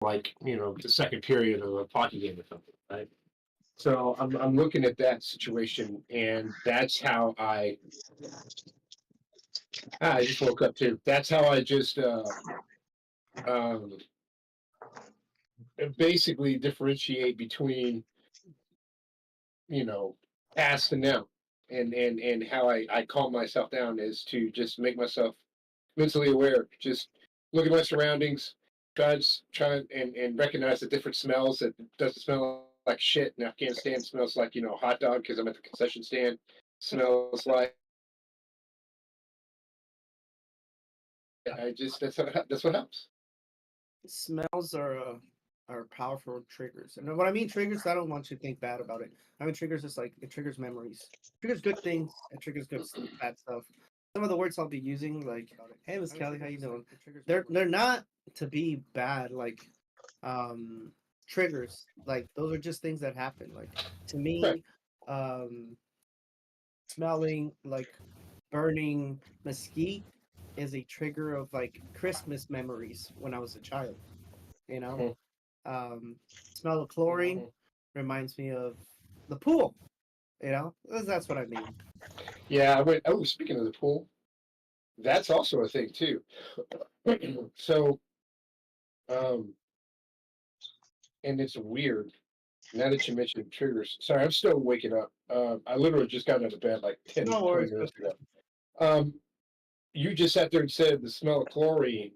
like the second period of a hockey game or something, right? So I'm looking at that situation, and that's how I just woke up too. That's how I just um, basically differentiate between you know past and now, and how I calm myself down is to just make myself mentally aware. Just look at my surroundings, try and recognize the different smells. That doesn't smell like shit in Afghanistan. Smells like hot dog because I'm at the concession stand. Smells like I just that's what helps. Smells are powerful triggers, and what I mean triggers, I don't want you to think bad about it. I mean triggers is like it triggers memories, triggers good things, it triggers bad stuff. Some of the words I'll be using, like "Hey Miss Kelly, how you doing?" They're not to be bad, like um triggers. Like those are just things that happen. Like to Right. me, smelling like burning mesquite is a trigger of like Christmas memories when I was a child. You know, Mhm. um, smell of chlorine reminds me of the pool. You know, that's what I mean. Yeah, I went. Oh, speaking of the pool, that's also a thing too. So, um, and it's weird. Now that you mentioned triggers, sorry, I'm still waking up. I literally just got out of bed like 10, No 20 worries, minutes Chris. ago. Um, you just sat there and said the smell of chlorine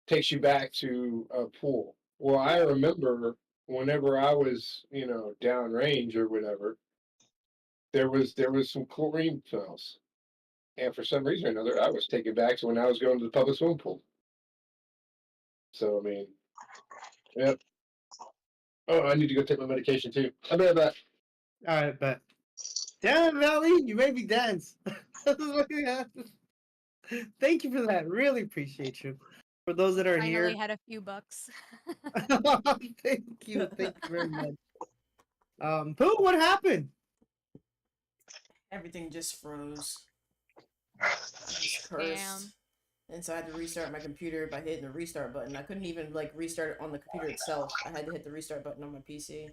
takes you back to a pool. Well, I remember whenever I was, downrange or whatever, there was some chlorine smells, and for some reason or another, I was taken back to when I was going to the public swimming pool. So I mean, yeah. Oh, I need to go take my medication too. I'll be right back. All right, but damn, Valley, you made me dance. Thank you for that. Really appreciate you. For those that are Finally here, had a few bucks. thank you. Thank you very much. Pooh, what happened? Everything just froze. Just cursed. Damn. And so I had to restart my computer by hitting the restart button. I couldn't even like restart it on the computer itself. I had to hit the restart button on my PC.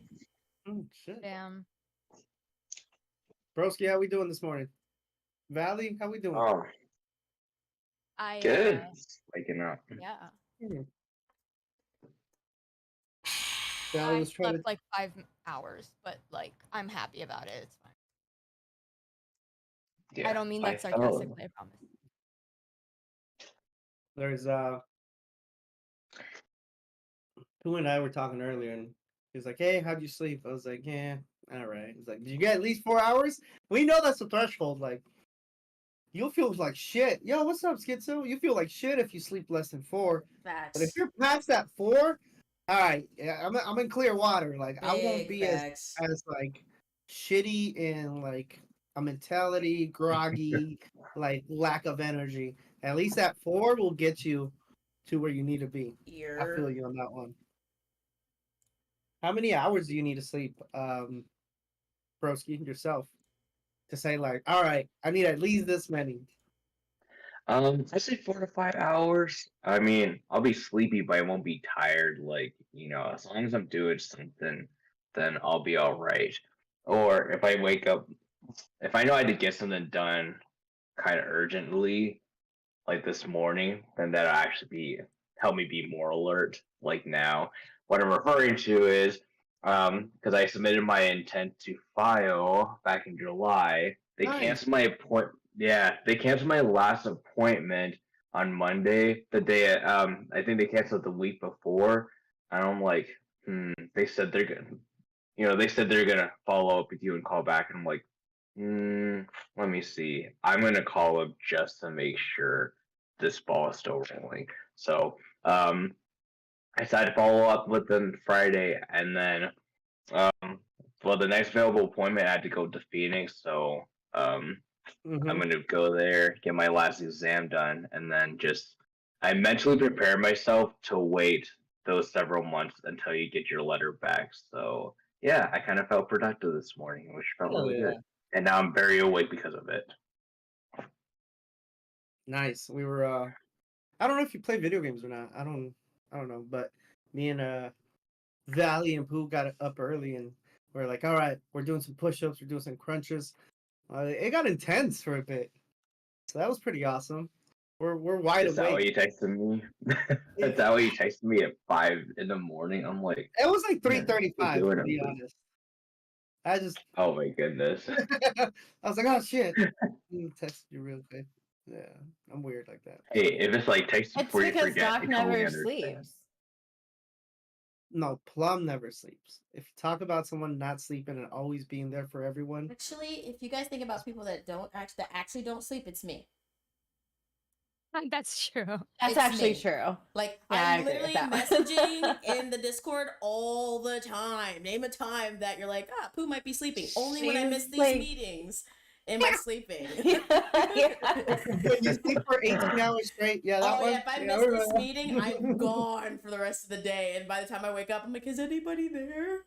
Oh shit. Damn. Broski, how we doing this morning? Valley, how we doing? Oh, I good. Waking up. yeah. Hmm. Valley I was trying slept to. like 5 hours, but like I'm happy about it. It's fine. I Yeah, don't mean I that fell. sarcastically, I promise. There's Pooh and I were talking earlier, and he was like, "Hey, how'd you sleep?" I was like, "Yeah, all right." He's like, "Did you get at least 4 hours?" We know that's the threshold. Like, you'll feel like shit. Yo, what's up, Schizo? You feel like shit if you sleep less than 4. But if Facts. you're past that 4, all right, yeah, I'm in clear water. Like, I won't Big be facts. as like shitty in like a mentality, groggy, like lack of energy. At least that 4 will get you to where you need to be. I feel Ear. you on that one. How many hours do you need to sleep, Broski, yourself, to say like, all right, I need at least this many? I say 4 to 5 hours. I mean, I'll be sleepy, but I won't be tired. Like, as long as I'm doing something, then I'll be all right. Or if I wake up, if I know I had to get something done kind of urgently, like this morning, then that'll actually be help me be more alert. Like now, what I'm referring to is because I submitted my intent to file back in July. They Nice. canceled my appointment. Yeah, they canceled my last appointment on Monday. The day I think they canceled the week before, and I'm like, They said they're gonna, they said they're gonna follow up with you and call back, and I'm like, let me see. I'm gonna call up just to make sure this ball is still rolling. So I decided to follow up with them Friday, and then um, well, the next available appointment I had to go to Phoenix, so I'm Mm-hmm. gonna go there, get my last exam done, and then just I mentally prepare myself to wait those several months until you get your letter back. So yeah, I kind of felt productive this morning, which felt Hell really good, yeah. and now I'm very awake because of it. Nice. We were I don't know if you play video games or not. I don't know, but Me and Valley and Pooh got up early, and we're like, all right, we're doing some push-ups, we're doing some crunches. It got intense for a bit, so that was pretty awesome. We're wide Is that what awake. you texted me? Is that what you texted me at 5 in the morning? I'm like, It was like man, what are you 3:35 doing to up be this? honest. I just Oh my goodness. I was like, oh shit. Text you real quick. Yeah, I'm weird like that. Hey, if it's like text It's before you because forget, I Doc totally never understand. sleeps. No, Plum never sleeps. If you talk about someone not sleeping and always being there for everyone, Actually, if you guys think about people that actually don't sleep, it's me. That's true. It's That's actually me. true. Like, Yeah, I I'm agree with literally that one. messaging in the Discord all the time. Name a time that you're like, ah, Pooh might be sleeping. Only when I miss She's these like- meetings am I sleeping. Yeah. when you sleep for 18 hours straight, yeah, that Oh one. yeah, if I yeah, miss remember this that. meeting, I'm gone for the rest of the day. And by the time I wake up, I'm like, is anybody there?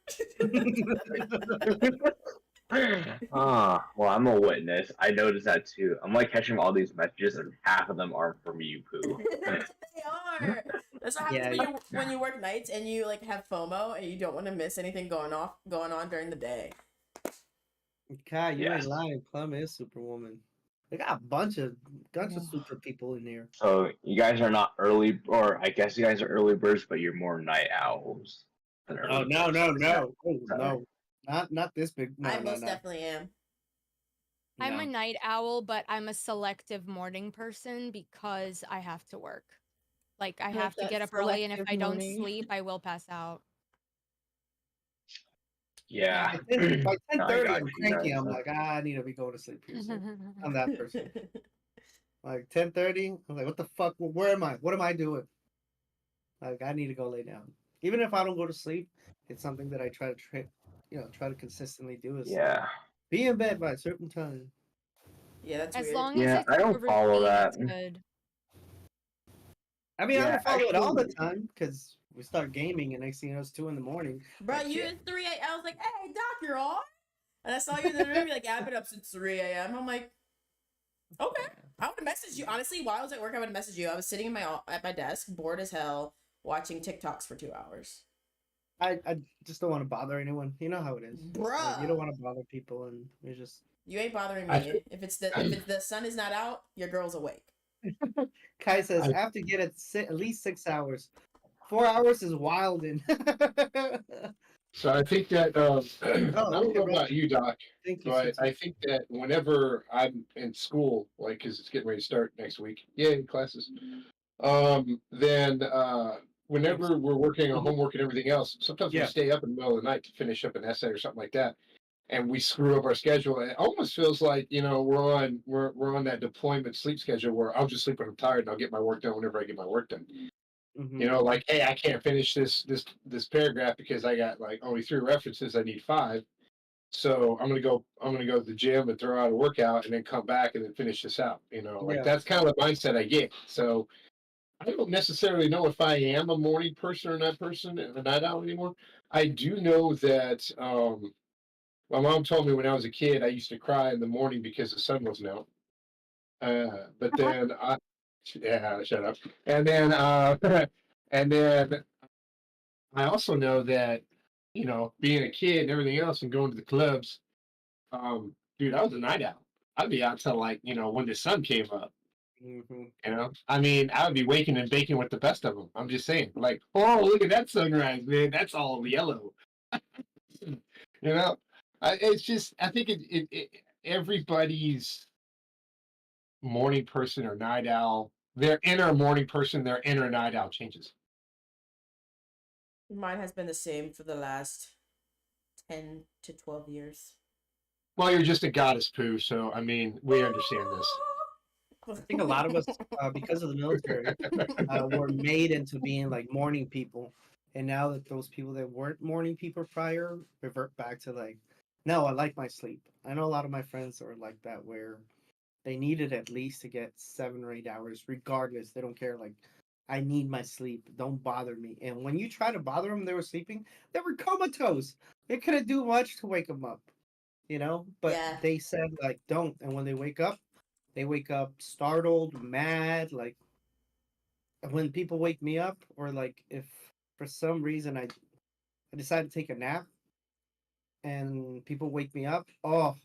Well, I'm a witness. I noticed that too. I'm like catching all these messages, and half of them aren't from you, Pooh. They are. That's what happens Yeah, when you work nights and you like have FOMO and you don't want to miss anything going on during the day. God, you Yes. ain't lying. Plum is Superwoman. They got a bunch of super people in here. So you guys are not early, or I guess you guys are early birds, but you're more night owls than early Oh no, birds. no, Is that- no. Oh is that no. right? Not this big. No, I no, most no. definitely am. I'm No. a night owl, but I'm a selective morning person because I have to work. Like I like have to that get up early, and if selective I don't morning. sleep, I will pass out. Yeah. By No, I 10:30, got I'm you cranky. guys. I'm like, I need to be going to sleep here soon. I'm that person. Like 10:30, I'm like, what the fuck? Where am I? What am I doing? Like, I need to go lay down. Even if I don't go to sleep, it's something that I try to try to consistently do. Is Yeah. be in bed by a certain time. Yeah, that's As weird. long Yeah, as it's I a don't follow routine, that. it's good. I mean, I Yeah, don't follow it all the actually- time because we start gaming and next thing you know, it's 2 in. Bro, Like, you shit. at 3 a.m. I was like, hey, Doc, you're on? And I saw you in the room. You're like, yeah, I've been up since 3 a.m. I'm like, okay. I would have messaged you. Honestly, while I was at work, I would have messaged you. I was sitting at my desk, bored as hell, watching TikToks for 2 hours. I just don't want to bother anyone. You know how it is. Like, you Bruh. don't want to bother people, and you just. You ain't bothering I me. If it's the sun is not out, your girl's awake. Kai says I- I have to get at least 6 hours. 4 hours is wilding. So I think that I don't know okay, bro. about you, Doc, Thank you. but Susan. I think that whenever I'm in school, like because it's getting ready to start next week, yay classes. Then whenever we're working on homework and everything else, sometimes we Yeah. stay up in the middle of the night to finish up an essay or something like that, and we screw up our schedule. And it almost feels like we're on that deployment sleep schedule where I'll just sleep when I'm tired and I'll get my work done whenever I get my work done. Mhm. You know, like, hey, I can't finish this paragraph because I got like only 3 references. I need 5. So I'm gonna go to the gym and throw out a workout and then come back and then finish this out. You know, like Yeah. that's kind of the mindset I get. So I don't necessarily know if I am a morning person or not person, a night owl anymore. I do know that my mom told me when I was a kid I used to cry in the morning because the sun wasn't out. But then yeah, shut up. And then and then I also know that, being a kid and everything else and going to the clubs, dude, I was a night owl. I'd be out till like, when the sun came up. Mhm. I mean, I would be waking and baking with the best of them. I'm just saying, like, oh, look at that sunrise, man. That's all yellow. you know, it's just, I think everybody's morning person or night owl, their inner morning person, their inner night owl changes. Mine has been the same for the last 10 to 12 years. Well, you're just a goddess, Pooh. So, I mean, we understand this. I think a lot of us, because of the military, were made into being like morning people, and now that those people that weren't morning people prior revert back to like, no, I like my sleep. I know a lot of my friends are like that, where they needed at least to get 7 or 8 hours, regardless. They don't care. Like, I need my sleep. Don't bother me. And when you try to bother them, they were sleeping. They were comatose. They couldn't do much to wake them up, But Yeah. they said like, don't. And when they wake up startled, mad. Like when people wake me up, or like if for some reason I decided to take a nap, and people wake me up. Oh,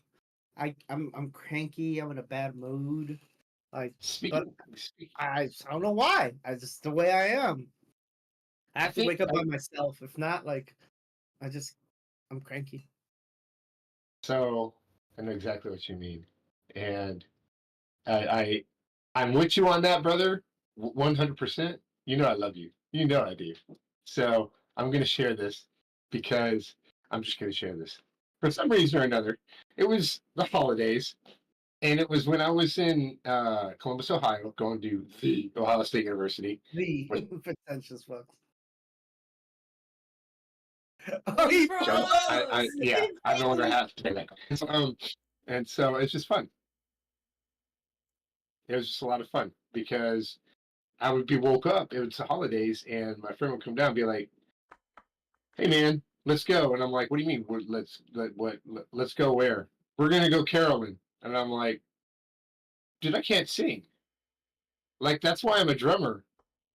I'm cranky. I'm in a bad mood. Like, but Speaking, I don't know why. I just the way I am. I I have to wake think up by myself. If not, like, I'm cranky. so. I know exactly what you mean, and I I'm with you on that, brother. 100%. You know I love you. You know I do. So I'm gonna share this because I'm just gonna share this. For some reason or another, it was the holidays, and it was when I was in Columbus, Ohio, going to the Ohio State University. The Which, pretentious fucks. Oh, Leaf he Bros. yeah, I no longer have to pay that. And so it's just fun. It was just a lot of fun because I would be woke up. It was the holidays, and my friend would come down and be like, "Hey, man, let's go." And I'm like, "What do you mean? Let's go where? We're gonna go caroling." And I'm like, "Dude, I can't sing. Like that's why I'm a drummer.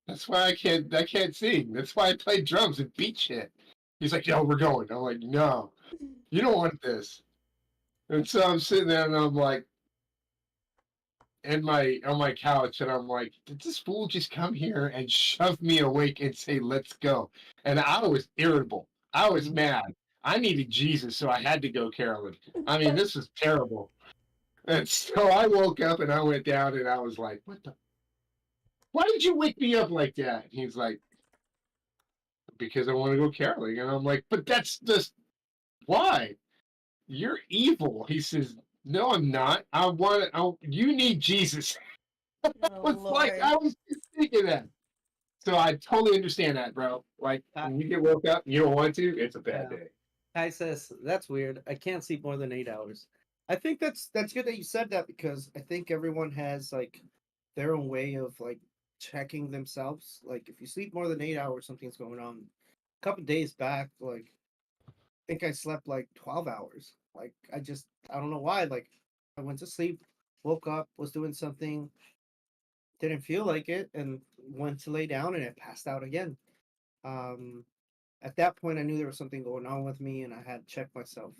That's why I can't sing. That's why I play drums and beat shit." He's like, "Yo, we're going." I'm like, "No, you don't want this." And so I'm sitting there, and I'm like, in my on my couch, and I'm like, did this fool just come here and shove me awake and say, "Let's go"? And I was irritable. I was Mhm. mad. I needed Jesus, so I had to go Carolyn. I mean, this is terrible. And so I woke up and I went down and I was like, "What the? Why did you wake me up like that?" And he's like, "Because I want to go caroling." And I'm like, "But that's just why. You're evil." He says, "No, I'm not. I want. You need Jesus." Oh Was like, Lord. I was just thinking that. So I totally understand that, bro. Like Uh, when you get woke up, and you don't want to. It's a bad yeah. day. Kai says that's weird. I can't sleep more than 8 hours. I think that's good that you said that because I think everyone has like their own way of like checking themselves. Like if you sleep more than 8 hours, something's going on. A couple days back, like I think I slept like 12 hours. Like I don't know why. Like I went to sleep, woke up, was doing something, didn't feel like it, and went to lay down and it passed out again. Um, at that point, I knew there was something going on with me, and I had to check myself.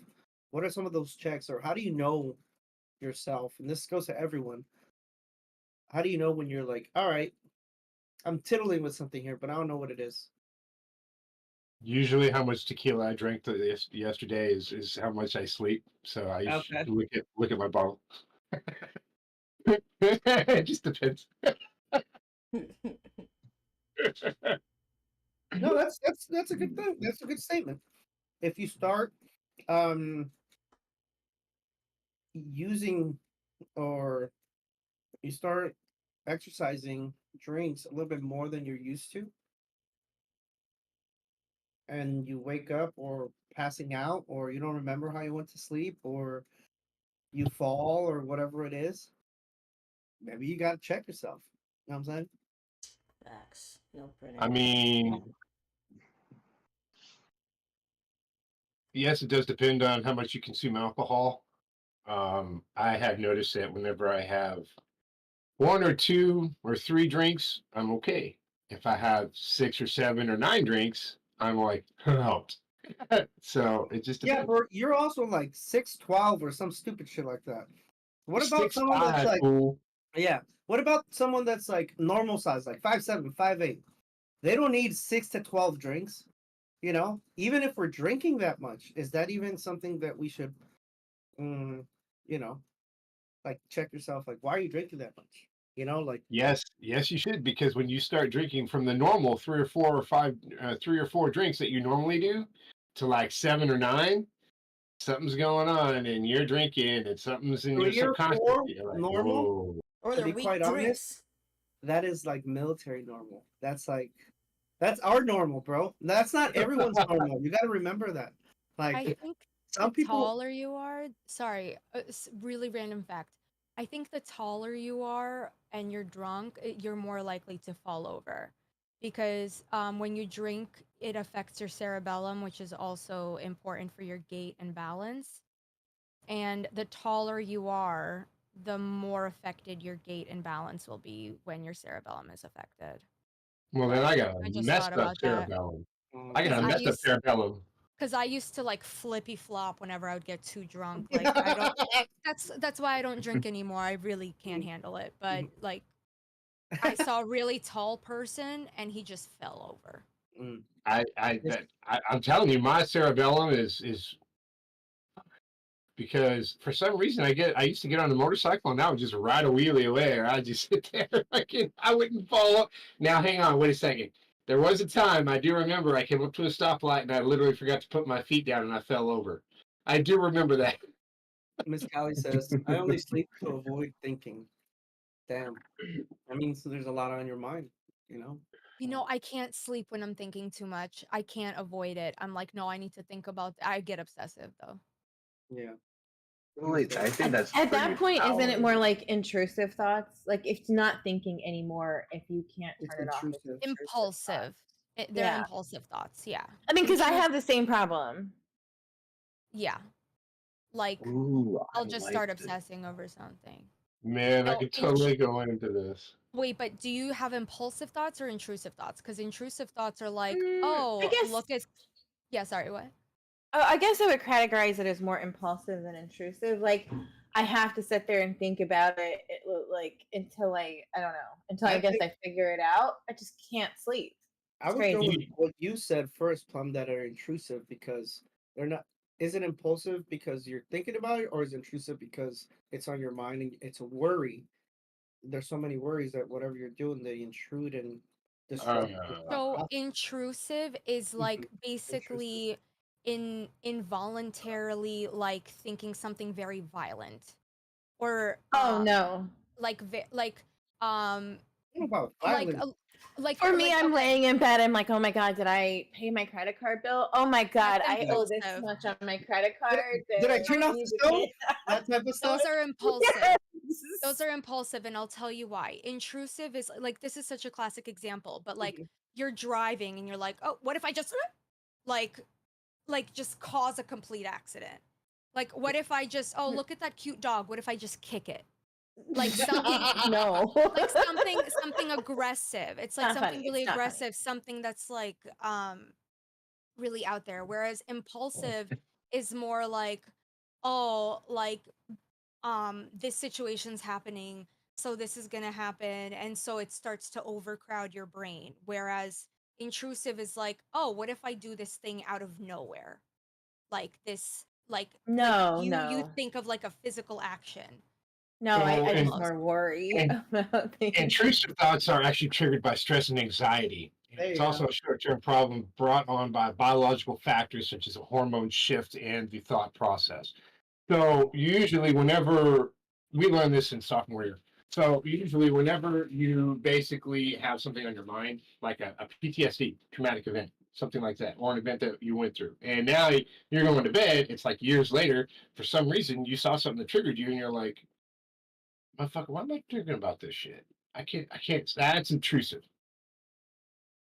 What are some of those checks, or how do you know yourself? And this goes to everyone. How do you know when you're like, all right, I'm tiddling with something here, but I don't know what it is? Usually, how much tequila I drank yesterday is how much I sleep. So I Okay. look at my bottle. It just depends. No, that's a good thing. That's a good statement. If you start um using or you start exercising drinks a little bit more than you're used to, and you wake up or passing out, or you don't remember how you went to sleep, or you fall, or whatever it is, maybe you got to check yourself. You know what I'm saying? Facts. No I printing. mean, yes, it does depend on how much you consume alcohol. I have noticed that whenever I have one or two or three drinks, I'm okay. If I have 6 or 7 or 9 drinks, I'm like, out. So it just Yeah, depends. but you're also like 6'12" or some stupid shit like that. What about Six someone that's five, like, fool. yeah? What about someone that's like normal size, like 5'7", 5'8"? They don't need 6 to 12 drinks. You know, even if we're drinking that much, is that even something that we should, mm, you know, like check yourself? Like, why are you drinking that much? You know, like, Yes, yes, you should, because when you start drinking from the normal 3 or 4 or 5, 3 or 4 drinks that you normally do to like 7 or 9, something's going on, and you're drinking, and something's in your 3 or 4 subconscious. You're like, normal. whoa. Or To they're be weak quite honest, drinks. that is like military normal. That's our normal, bro. That's not everyone's normal. You got to remember that. I Like think the some people, taller you are, sorry, really random fact. I think the taller you are and you're drunk, you're more likely to fall over because when you drink, it affects your cerebellum, which is also important for your gait and balance. And the taller you are, the more affected your gait and balance will be when your cerebellum is affected. Well, then I got a I just messed thought up about that. cerebellum. Um, I got a I messed up used cerebellum. because I used to like flippy flop whenever I would get too drunk. Like I don't. That's why I don't drink anymore. I really can't handle it. But like I saw a really tall person and he just fell over. mm. I'm telling you, my cerebellum is because for some reason I used to get on a motorcycle and I would just ride a wheelie away, or I'd just sit there. I wouldn't fall up. Now hang on, wait a second. There was a time I do remember I came up to a stoplight and I literally forgot to put my feet down and I fell over. I do remember that. Miss Callie says, "I only sleep to avoid thinking." Damn. I mean, so there's a lot on your mind, you know. You know, I can't sleep when I'm thinking too much. I can't avoid it. I'm like, no, I need to think about. I get obsessive though. Yeah. Wait, I think that's At pretty that point, isn't it more valid. like intrusive thoughts? Like it's not thinking anymore if you can't It's turn it off. It's intrusive. Impulsive. They're Yeah. impulsive thoughts. Yeah. I mean, because I Intrusive- have the same problem. Yeah. Like Ooh, I I'll just like start this. obsessing over something. Man, I No, could totally go into this. Wait, but do you have impulsive thoughts or intrusive thoughts? Because intrusive thoughts are like, I oh, guess. look at. Yeah, sorry, what? I guess I would categorize it as more impulsive than intrusive. Like I have to sit there and think about it, like until I don't know, until I guess I figure it out. I just can't sleep. I It's would go with crazy. what you said first, Plum, that are intrusive because they're not. Is it impulsive because you're thinking about it, or is it intrusive because it's on your mind and it's a worry? There's so many worries that whatever you're doing, they intrude and disrupt. your thought So process. intrusive is like Intrusive. basically involuntarily like thinking something very violent or Oh no. like um I don't know about like violence. like For me, like, I'm okay, laying in bed. I'm like, oh my god, did I pay my credit card bill? Oh my god, that's I owe this impulsive. much on my credit card. Did I turn off need the to stove? get- That type of stuff. Those are impulsive. Yes. Those are impulsive, and I'll tell you why. Intrusive is like this is such a classic example, but like you're driving and you're like, oh, what if I just like just cause a complete accident? Like, what if I just look at that cute dog? What if I just kick it? Like something No. like something aggressive. It's like Not something funny, really it's not funny. aggressive, something that's like really out there. Whereas impulsive is more like, oh, like this situation's happening, so this is gonna happen, and so it starts to overcrowd your brain. Whereas intrusive is like, oh, what if I do this thing out of nowhere? Like this like No, you no. think of like a physical action. No, I Well, just and- more worry and- about things. Intrusive thoughts are actually triggered by stress and anxiety. There It's you also a short-term problem brought on by biological factors such as a hormone shift and the thought process. So usually whenever we learn this in sophomore year, so usually whenever you basically have something on your mind, like a PTSD, traumatic event, something like that, or an event that you went through, and now you're going to bed, it's like years later, for some reason you saw something that triggered you and you're like, motherfucker, why am I thinking about this shit? I can't, that's intrusive.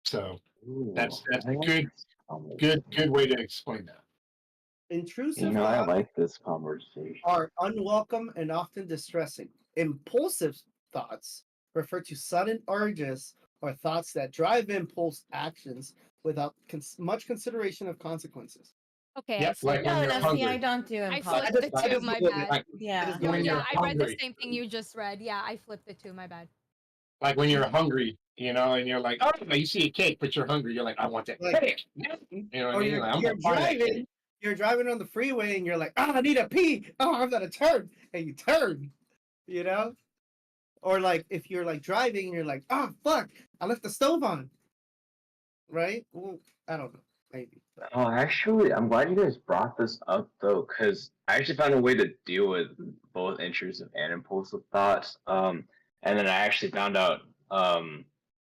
So Ooh, that's I a like good this conversation. way to explain that. Intrusive I thoughts like this conversation. are unwelcome and often distressing. Impulsive thoughts refer to sudden urges or thoughts that drive impulse actions without much consideration of consequences. Okay, I Yep, like flipped when No, you're no, hungry. see, I don't do I impulse. flipped the That two, is my good. bad. Like Yeah. when you're I read the hungry. same thing you just read. Yeah, I flipped the two, my bad. Like when you're hungry, and you're like, oh, you see a cake, but you're hungry. You're like, I want that Like- cake. You know what I Or mean? Like, I'm you're gonna find that driving, cake. you're driving on the freeway and you're like, oh, I need a pee. Oh, I'm gonna turn, and you turn. You know, or like if you're like driving and you're like, oh fuck, I left the stove on. Right? Well, I don't know. Maybe. Oh, actually, I'm glad you guys brought this up though, because I actually found a way to deal with both intrusive and impulsive thoughts. And then I actually found out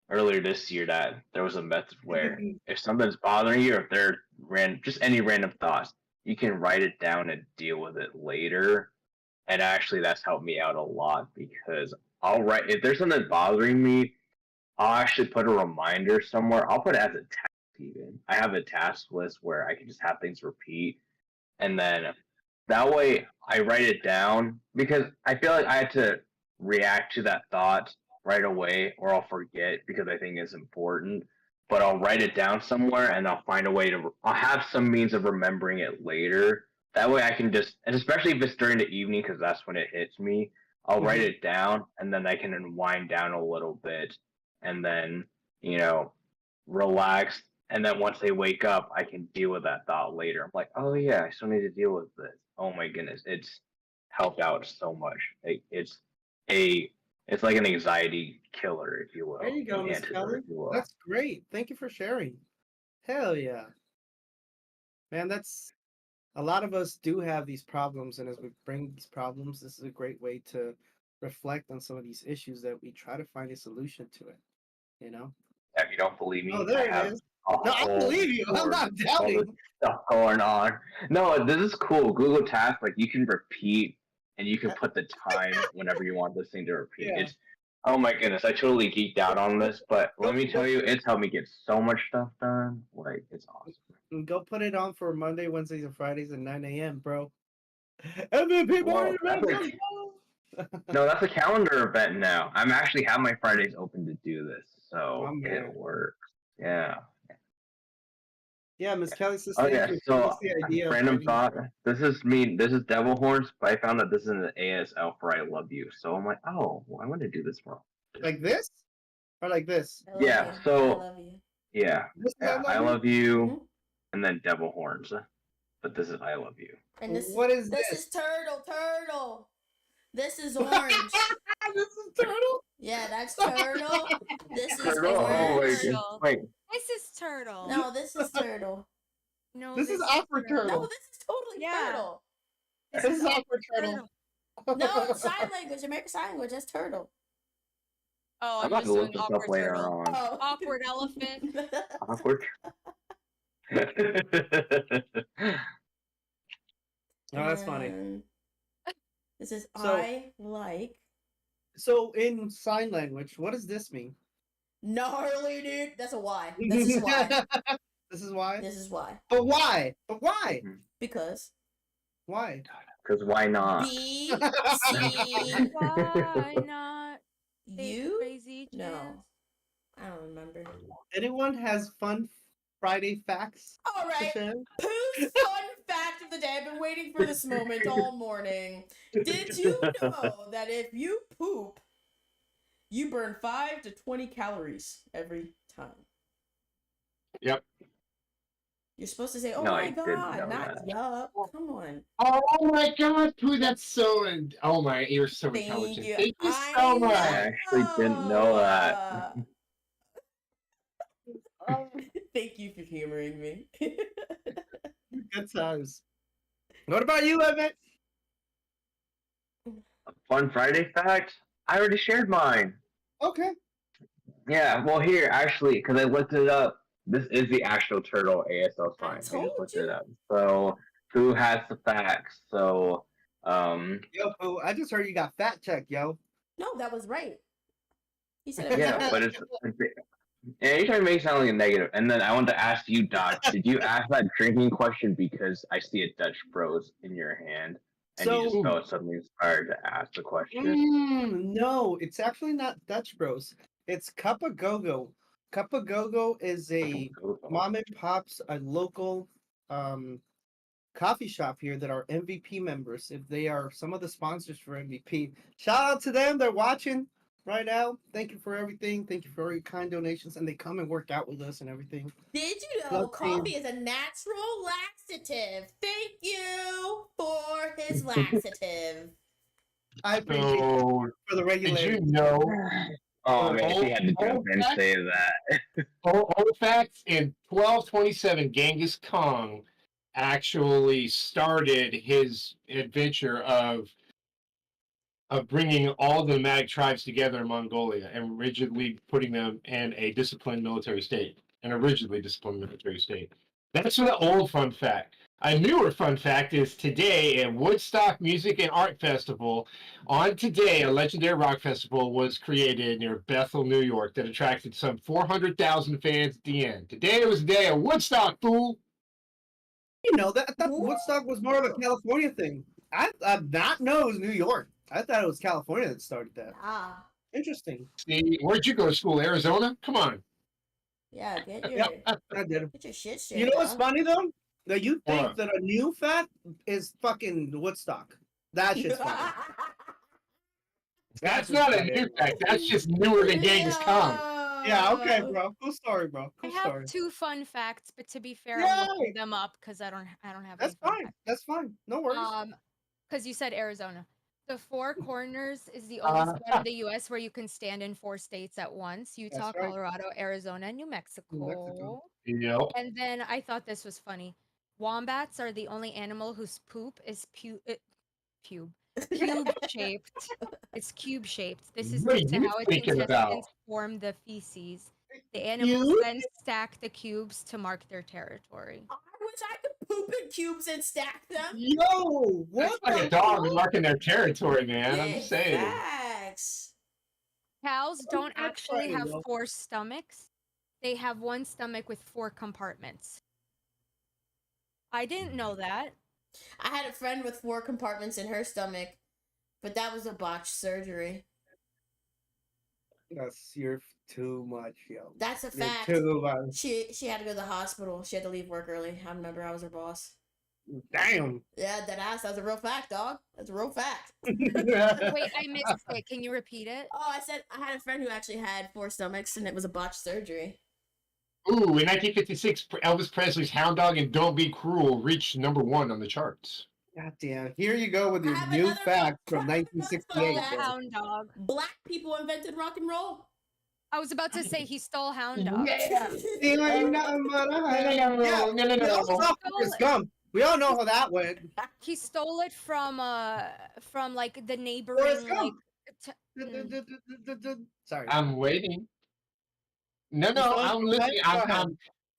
earlier this year that there was a method where if something's bothering you, or if there are just any random thoughts, you can write it down and deal with it later. And actually, that's helped me out a lot because I'll write if there's something bothering me, I'll actually put a reminder somewhere. I'll put it as a task even. I have a task list where I can just have things repeat. And then that way I write it down because I feel like I had to react to that thought right away or I'll forget because I think it's important. But I'll write it down somewhere and I'll find a way to. I'll have some means of remembering it later. That way I can just, and especially if it's during the evening because that's when it hits me. I'll write it down and then I can wind down a little bit and then relax. And then once they wake up, I can deal with that thought later. I'm like, oh yeah, I still need to deal with this. Oh my goodness, it's helped out so much. It's like an anxiety killer, if you will. There you go, an Miss antidote, Kelly. if you will. That's great. Thank you for sharing. Hell yeah. Man, that's a lot of us do have these problems, and as we bring these problems, this is a great way to reflect on some of these issues that we try to find a solution to it. You know? If you don't believe me, Oh, there I it have is. a No, I whole believe you. I'm board not of all this doubting. stuff going on. No, this is cool. Google Tasks, like you can repeat and you can put the time whenever you want this thing to repeat. Yeah. It's oh my goodness, I totally geeked out on this, but let me tell you, it's helped me get so much stuff done. Like it's awesome. Go put it on for Monday, Wednesdays, and Fridays at 9 a.m., bro. MVP Well, morning, that's man. no, that's a calendar event now. I'm actually have my Fridays open to do this, so My it man. works. Yeah. Yeah, Miss Kelly says Oh thank yeah. you. So That's the idea of random having- thought. This is me. This is Devil Horns, but I found that this is an ASL for "I Love You." So I'm like, oh, well, I want to do this more. like this or like this. I love Yeah, you. so- I love you. Yeah. This is Yeah. I you? love you, Mhm. and then Devil Horns, but this is "I Love You." And this What is this this? is turtle. This is orange. This is turtle. Yeah, that's turtle. This is Turtle. Oh my orange. god. Turtle. Wait. This is turtle. No, this is turtle. No, This is awkward No, turtle. this is totally Yeah. turtle. This is awkward turtle. No, sign language. American Sign Language. That's turtle. Oh, I'm I'm about just to doing look this up awkward later turtle. on. Oh. Awkward elephant. Awkward. Oh, that's funny. And this is So- I like So in sign language, what does this mean? gnarly, dude. That's a Y. This is why. This is why. This is why. But why? But why? Because Why? Because why not? B C Why not? Take U. crazy No, chance. I don't remember. Anyone has fun Friday facts All to right. share? Pooh's fun fact of the day. I've been waiting for this moment all morning. Did you know that if you poop, you burn 5 to 20 calories every time? Yep. You're supposed to say, "Oh No, my I didn't god," know not that. yup. Come on. Oh my god, Pooh, that's so. Oh my, you're so Thank intelligent. you. Thank you I so much. I actually didn't know that. Thank you for humoring me. Good times. What about you, Emmett? Fun Friday fact? I already shared mine. Okay. Yeah, well, here, actually, because I looked it up, this is the actual turtle ASL sign. I just told looked you. it up. So, who has the facts? So, Yo, Pooh, I just heard you got fat checked, yo. No, that was right. He said it was yeah, right. but it's. Yeah, you're trying to make it sound like a negative. And then I want to ask you, Doc, did you ask that drinking question because I see a Dutch Bros in your hand? And you just So- felt suddenly inspired to ask the question? No, it's actually not Dutch Bros. It's Cup of Go-Go. Cup of Go-Go is a mom and pops, a local coffee shop here that are MVP members. If they are some of the sponsors for MVP, shout out to them. They're watching right now. Thank you for everything. Thank you for all your kind donations, and they come and work out with us and everything. Did you know Love team. coffee is a natural laxative? Thank you for his laxative. I appreciate it So, for the did regularity. you know? Oh, man, he had to jump in and say that. Old facts in 1227, Genghis Khan actually started his adventure of bringing all the nomadic tribes together in Mongolia and rigidly putting them in a disciplined military state. That's the old fun fact. A newer fun fact is today at Woodstock Music and Art Festival. On today, a legendary rock festival was created near Bethel, New York, that attracted some 400,000 fans at the end. Today was the day of Woodstock, fool. You know that I thought Whoa. Woodstock was more of a California thing. I not know it was New York. I thought it was California that started that. Ah, Interesting. See, where'd you go to school? Arizona? Come on. Yeah, get your Yep, I did it. get your shit straight. You know what's dog. funny though? That you think What? that a new fact is fucking Woodstock. That shit's funny. That's That's not a funny, new bro. fact. That's just newer than Genghis-Khan. Yeah, okay, bro. Cool story, bro. I Cool have story. 2 fun facts, but to be fair, I'm Yay! looking them up because I don't have That's any fun fine. facts. That's fine. No worries. Because you said Arizona. The Four Corners is the only spot in the U.S. where you can stand in 4 states at once: Utah, That's right. Colorado, Arizona, and New Mexico. Yep. And then I thought this was funny. Wombats are the only animal whose poop is cube shaped. It's cube shaped. This is What due are to you how its thinking about? intestines form the feces. The animals Cube? then stack the cubes to mark their territory. I wish I could poop in cubes and stack them. Yo, what That's like the a dog fuck? marking their territory, man. I'm Big just saying. facts. Cows don't That's actually funny, have though. 4 stomachs. They have 1 stomach with 4 compartments. I didn't know that. I had a friend with 4 compartments in her stomach, but that was a botched surgery. You're too much, yo. That's a You're fact. too much. She had to go to the hospital. She had to leave work early. I remember I was her boss. Damn. Yeah, that ass. That's a real fact, dog. That's a real fact. Wait, I missed it. Can you repeat it? Oh, I said I had a friend who actually had 4 stomachs, and it was a botched surgery. Ooh, in 1956, Elvis Presley's Hound Dog and Don't Be Cruel reached #1 on the charts. God damn. Here you go with I your have new another fact fun- from I have another fun 1968. fact. bro. Hound dog. Black people invented rock and roll. I was about to say he stole hound dog. Yeah. He ain't nothing but a hound. Yeah, No. we all saw Forrest Gump. We all know how that went. He stole it from like the neighboring Forrest like Gump. Sorry. I'm waiting. No, stole it I'm from listening. Go ahead.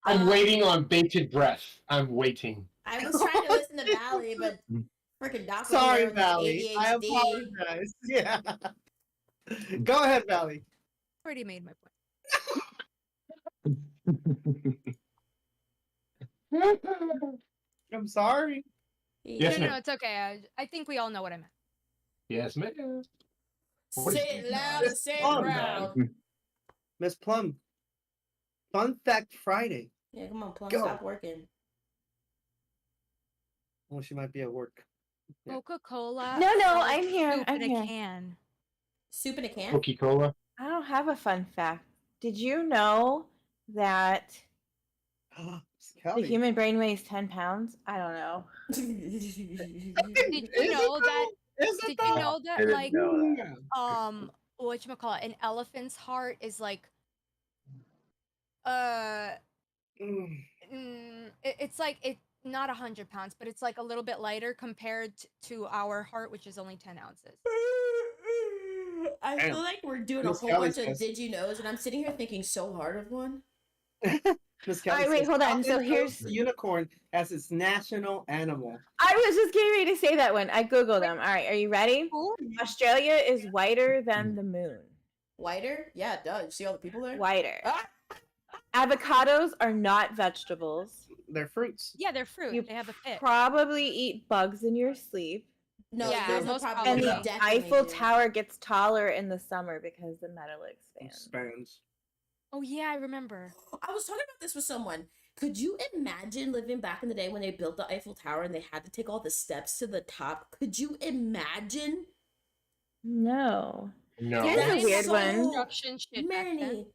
I'm waiting on bated breath. I'm waiting. I was trying to listen to Valley, but freaking Doc was Sorry, there with his Valley. I ADHD. apologize. Yeah. Go ahead, Valley. already made my point. I'm sorry. Yes, no, ma'am. it's okay. I think we all know what I meant. Yes, ma'am. Say it loud and say it Oh, proud. Miss Plum. Fun Fact Friday. Yeah, come on, Plum, Go. stop working. Well, she might be at work. Yeah. Coca-Cola. No, sells I'm here, soup I'm in here. a can. Soup in a can? Coca-Cola. I don't have a fun fact. Did you know that the Kelly. human brain weighs 10 pounds? I don't know. Did Is you it know that? though? Is it Did though? you know I that didn't like know that. whatchamacallit, an elephant's heart is like Mm. it's like it's not 100 pounds, but it's like a little bit lighter compared to our heart, which is only 10 ounces. I Damn. feel like we're doing Miss a whole Kelly bunch of says- did you knows, and I'm sitting here thinking so hard of one. Miss Kelly Alright, wait, says, hold on. So Scotland here's- chose the unicorn as its national animal. I was just getting ready to say that one. I googled them. All right, are you ready? Cool. Australia is whiter than the moon. Whiter? Yeah, it does. See all the people there? Whiter. Ah! Avocados are not vegetables. They're fruits. Yeah, they're fruit. You They have a pit. probably eat bugs in your sleep. No, Yeah, there's most no problem. And probably. the Definitely Eiffel do. Tower gets taller in the summer because the metal expands. Spans. Oh yeah, I remember. I was talking about this with someone. Could you imagine living back in the day when they built the Eiffel Tower and they had to take all the steps to the top? Could you imagine? No. No. Here's a That's weird so one. Construction shit back then. many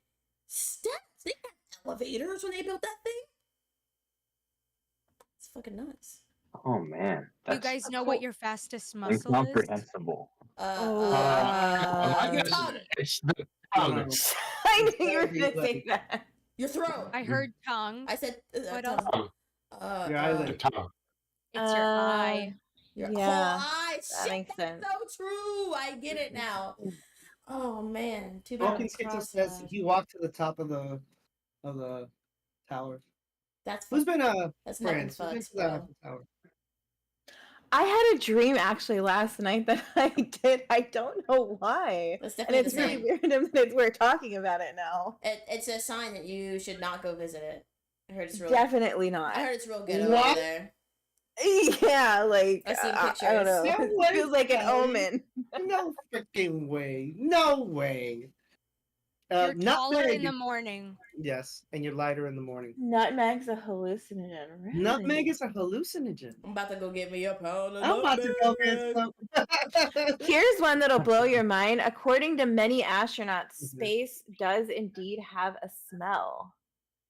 steps. They had elevators when they built that thing. It's fucking nuts. Oh man, You that's guys know what your fastest muscle is? incomprehensible. Your tongue, It's the Um, tongue. I knew you were going to say that. your throat. I heard tongue. I said What tongue. else? Your The eyelid. tongue. It's your eye. Your Yeah, whole eye. that Shit, makes sense. that's so true. I get it now. Oh man, too bad. Smoking I'm Schizo says cross-eyed. he walked to the top of the tower. That's Who's been that's nothing France? Who's been fucks, to the bro. Eiffel Tower? I had a dream actually last night that I did. I don't know why. That's And definitely it's the really same. random that we're talking about it now. It's a sign that you should not go visit it. I heard it's real. Definitely I not. heard it's real good over What? there. Yeah, like I've seen I don't know. pictures. No It way, feels like an Kelly. omen. No freaking way. No way. You're taller in Nutmeg. the morning. Yes, and you're lighter in the morning. Nutmeg's a hallucinogen. Really? Nutmeg is a hallucinogen. I'm about to go get me a pound of I'm about to go get nutmeg. some. Here's one that'll blow your mind. According to many astronauts, Mhm. space does indeed have a smell.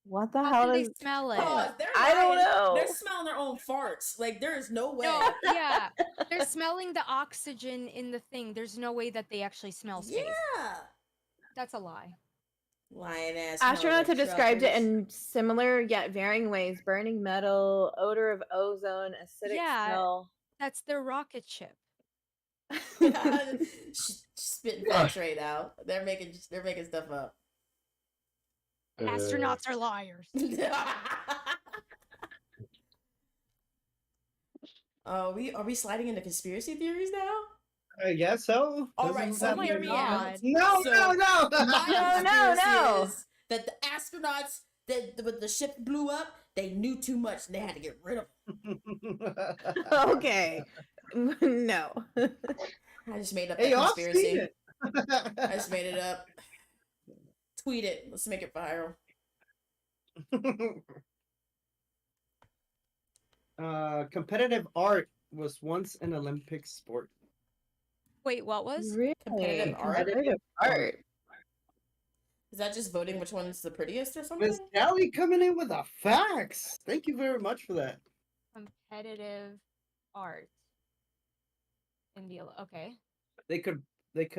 What the How hell do they does smell it? Pause. They're I don't lying. know. They're smelling their own farts. Like there is no way. No, yeah. They're smelling the oxygen in the thing. There's no way that they actually smell space. Yeah. That's a lie. Lying ass. Astronauts have described it motherfuckers. in similar yet varying ways: burning metal, odor of ozone, acidic Yeah. smell. That's their rocket ship. Spitting facts right out. They're making stuff up. Astronauts are liars. Are we sliding into conspiracy theories now? I guess so. All Doesn't right, so that hear make me out. God. No, So, no, no. My No, conspiracy no. is that the astronauts that when the ship blew up, they knew too much and they had to get rid of them. Okay. No. I just made up Hey, that I've seen conspiracy. it. I just made it up. Tweet it. Let's make it viral. Competitive art was once an Olympic sport. Wait, what was? Really? Competitive art? Competitive art. Is that just voting which one's the prettiest or something? Miss Kelly coming in with the facts. Thank you very much for that. Competitive art. In the okay. They could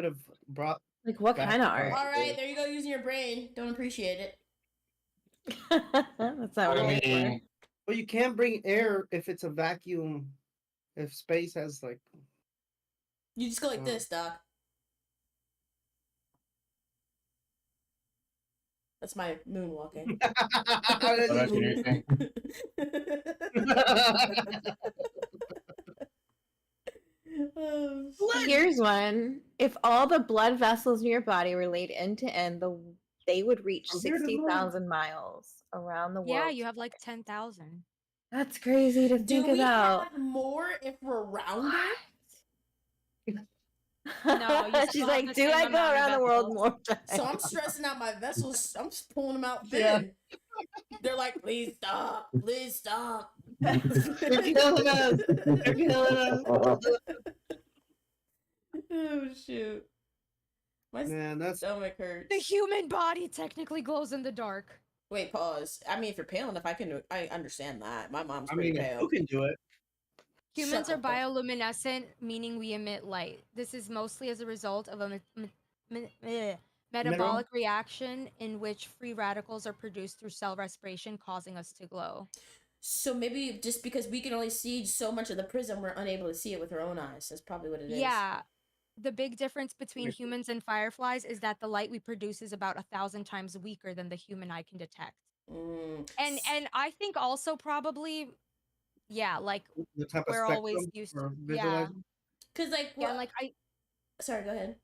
have brought Like what Back kind of to art? All right, there you go, using your brain. Don't appreciate it. That's not what I I mean. mean, well, you can't bring air if it's a vacuum. If space has like You just go like Oh. this, Doc. That's my moonwalking. I don't do anything. Oh, Here's one. If all the blood vessels in your body were laid end to end, they would reach I'm here to learn. 60,000 miles around the world. Yeah, you have like 10,000. That's crazy to do think we about. have more if we're rounded? No, you She's still have like, the do same I go amount of around the world vessels." more times? So I'm stressing out my vessels. I'm just pulling them out Yeah. thin. They're like, please stop. Please stop. They're killing us. They're killing us. Oh, shoot. My Man, that's stomach hurts. The human body technically glows in the dark. Wait, pause. I mean, if you're pale enough, I understand that. My mom's I pretty mean, pale. who can do it? Humans Shut are the fuck- bioluminescent, meaning we emit light. This is mostly as a result of a metabolic reaction in which free radicals are produced through cell respiration, causing us to glow. So maybe just because we can only see so much of the prism, we're unable to see it with our own eyes. That's probably what it is. Yeah. The big difference between Makes sense. humans and fireflies is that the light we produce is about 1,000 times weaker than the human eye can detect. Mm. And I think also probably, yeah, like The type of we're always spectrum used for to, yeah, visualizing. Cause like, yeah, well, like sorry, go ahead.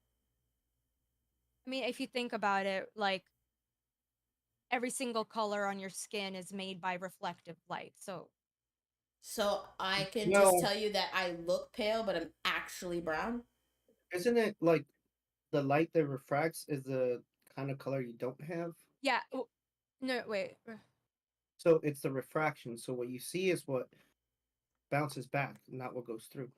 I mean, if you think about it, like every single color on your skin is made by reflective light. So So I can No. just tell you that I look pale, but I'm actually brown. Isn't it like the light that refracts is the kind of color you don't have? yeah, no, wait, So it's the refraction. So what you see is what bounces back, not what goes through.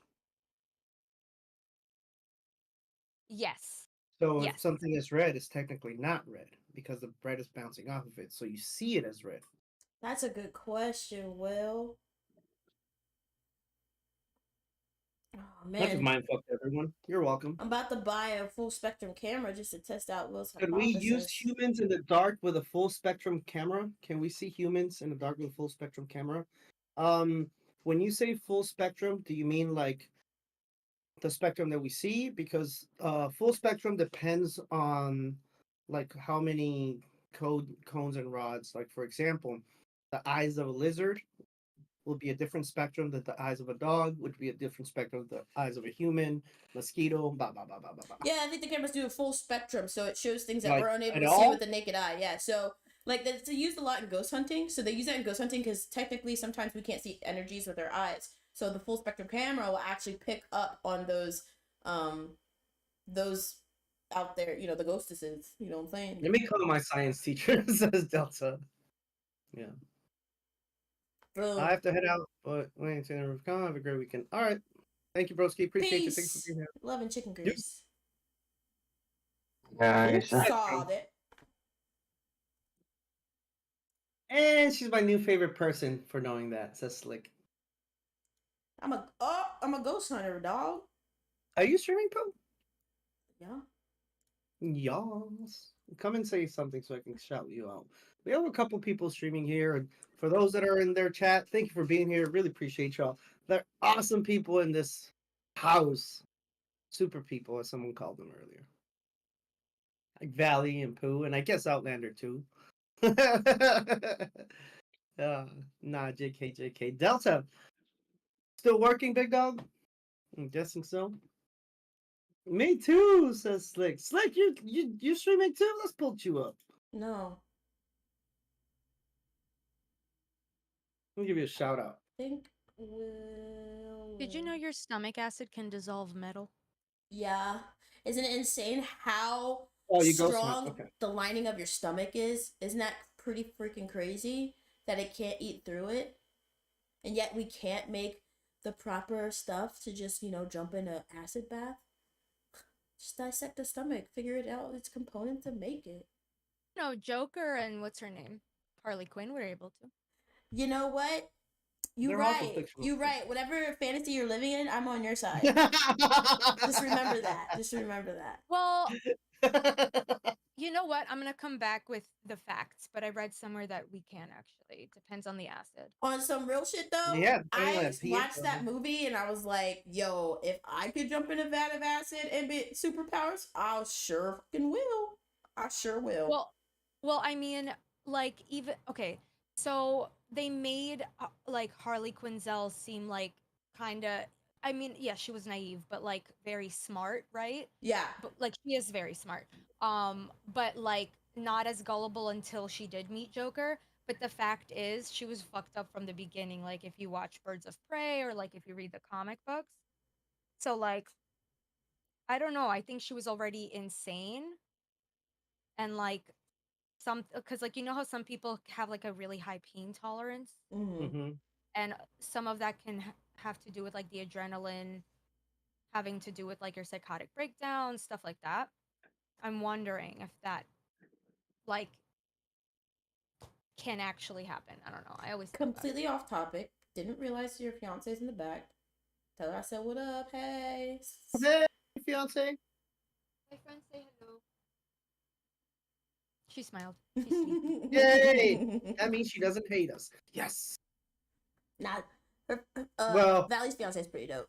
yes, So if Yes. something is red, it's technically not red because the red is bouncing off of it. So you see it as red. That's a good question, Will. Oh That just man, mind fucked everyone. You're welcome. I'm about to buy a full spectrum camera just to test out Will's Could we use hypothesis. humans in the dark with a full spectrum camera? Can we see humans in the dark with a full spectrum camera? When you say full spectrum, do you mean like the spectrum that we see? Because full spectrum depends on like how many cones and rods. Like for example, the eyes of a lizard will be a different spectrum than the eyes of a dog, would be a different spectrum than the eyes of a human, mosquito, blah blah blah blah blah blah. Yeah, I think the cameras do a full spectrum, so it shows things that Like, we're unable at to see all? with the naked eye. Yeah, so Like that's used a lot in ghost hunting. So they use that in ghost hunting because technically sometimes we can't see energies with our eyes. So the full spectrum camera will actually pick up on those out there, the ghostesses. You know what I'm saying? Let me call my science teacher, says Delta. Yeah. Boom. I have to head out, but wait, have a great weekend. All right. Thank you, broski. Appreciate you. Thanks for Peace. being here. Love and chicken Yep. grease. Nice. Saw it. And she's my new favorite person for knowing that, says Slick. I'm a ghost hunter, dog. Are you streaming, Poe? Yeah. Yes. Come and say something so I can shout you out. We have a couple people streaming here, and for those that are in their chat, thank you for being here. Really appreciate y'all. They're awesome people in this house. Super people, as someone called them earlier. Like Valley and Pooh, and I guess Outlander too. Nah, JK. Delta, still working, big dog? I'm guessing so. Me too, says Slick. Slick, you streaming too? Let's pull you up. No. Let me give you a shout out. Think will. Did you know your stomach acid can dissolve metal? Yeah. Isn't it insane how Oh, you go strong okay. the lining of your stomach is? Isn't that pretty freaking crazy that it can't eat through it? And yet we can't make the proper stuff to just, jump in an acid bath? Just dissect the stomach, figure it out, its components, and make it. No, Joker and what's her name? Harley Quinn were able to. You know what? They're also fictional. You're right. Whatever fantasy you're living in, I'm on your side. Just remember that. Just remember that. Well, you know what? I'm gonna come back with the facts, but I read somewhere that we can actually. It depends on the acid. On some real shit though, Yeah, I watched that movie and I was like, yo, if I could jump in a vat of acid and get superpowers, I sure fucking will. I sure will. Well, I mean, like even okay, so they made like Harley Quinzel seem like kind of. I mean, yeah, she was naive, but like very smart, right? Yeah. But like she is very smart. But like not as gullible until she did meet Joker. But the fact is, she was fucked up from the beginning. Like if you watch Birds of Prey or like if you read the comic books. So like, I don't know. I think she was already insane, and like some because like you know how some people have like a really high pain tolerance, Mm-hmm. and some of that can have to do with like the adrenaline having to do with like your psychotic breakdown, stuff like that. I'm wondering if that like can actually happen. I don't know. I always think about it. Completely off topic. Didn't realize your fiance's in the back. Tell her I said, what up? Hey. Hey, fiance. My friends say hello. She smiled. She's sweet. Yay! That means she doesn't hate us. Yes. Nah. Well, Valley's fiance is pretty dope.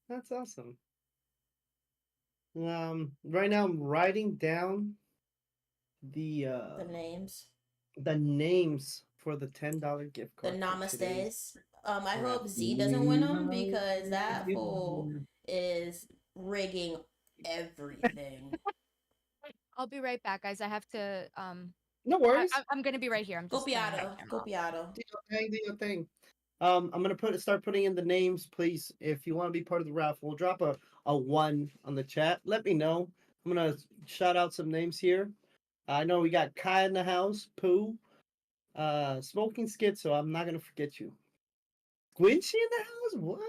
that's awesome. Right now I'm writing down the names. the names for the $10 gift The card. namastes. I hope Z doesn't win them because that fool is rigging everything. I'll be right back, guys. I have to. No worries. I'm gonna be right here. I'm just. Go Piato. Do your thing. I'm gonna start putting in the names, please. If you want to be part of the raffle, drop a 1 on the chat. Let me know. I'm gonna shout out some names here. I know we got Kai in the house, Pooh, Smoking Skit, so I'm not gonna forget you. Squinchy in the house? What?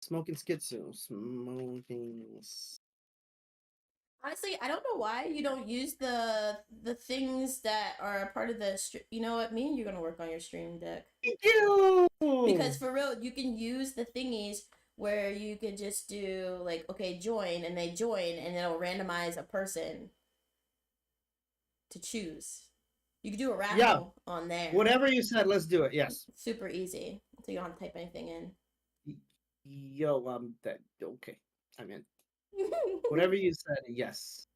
Smoking Schizo. Honestly, I don't know why you don't use the things that are a part of the you know what, me and you're gonna work on your stream deck. Thank you! Because for real, you can use the thingies where you could just do like, okay, join, and they join, and it'll randomize a person to choose. You could do a raffle on there. Whatever you said, let's do it. Yes. Super easy. So you don't have to type anything in. Yo, that okay. I'm in. Whatever you said, yes.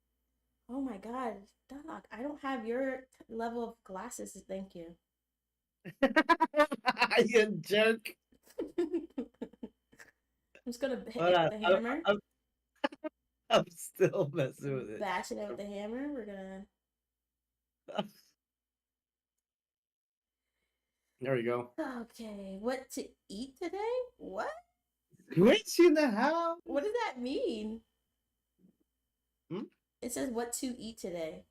Oh my god, Doc, I don't have your level of glasses. Thank you. You jerk. I'm just gonna hit it with the hammer. I'm still messing with it. Bash it out with the hammer. We're gonna. There you go. Okay, what to eat today? What? Glitch in the house. What does that mean? Hmm? It says what to eat today.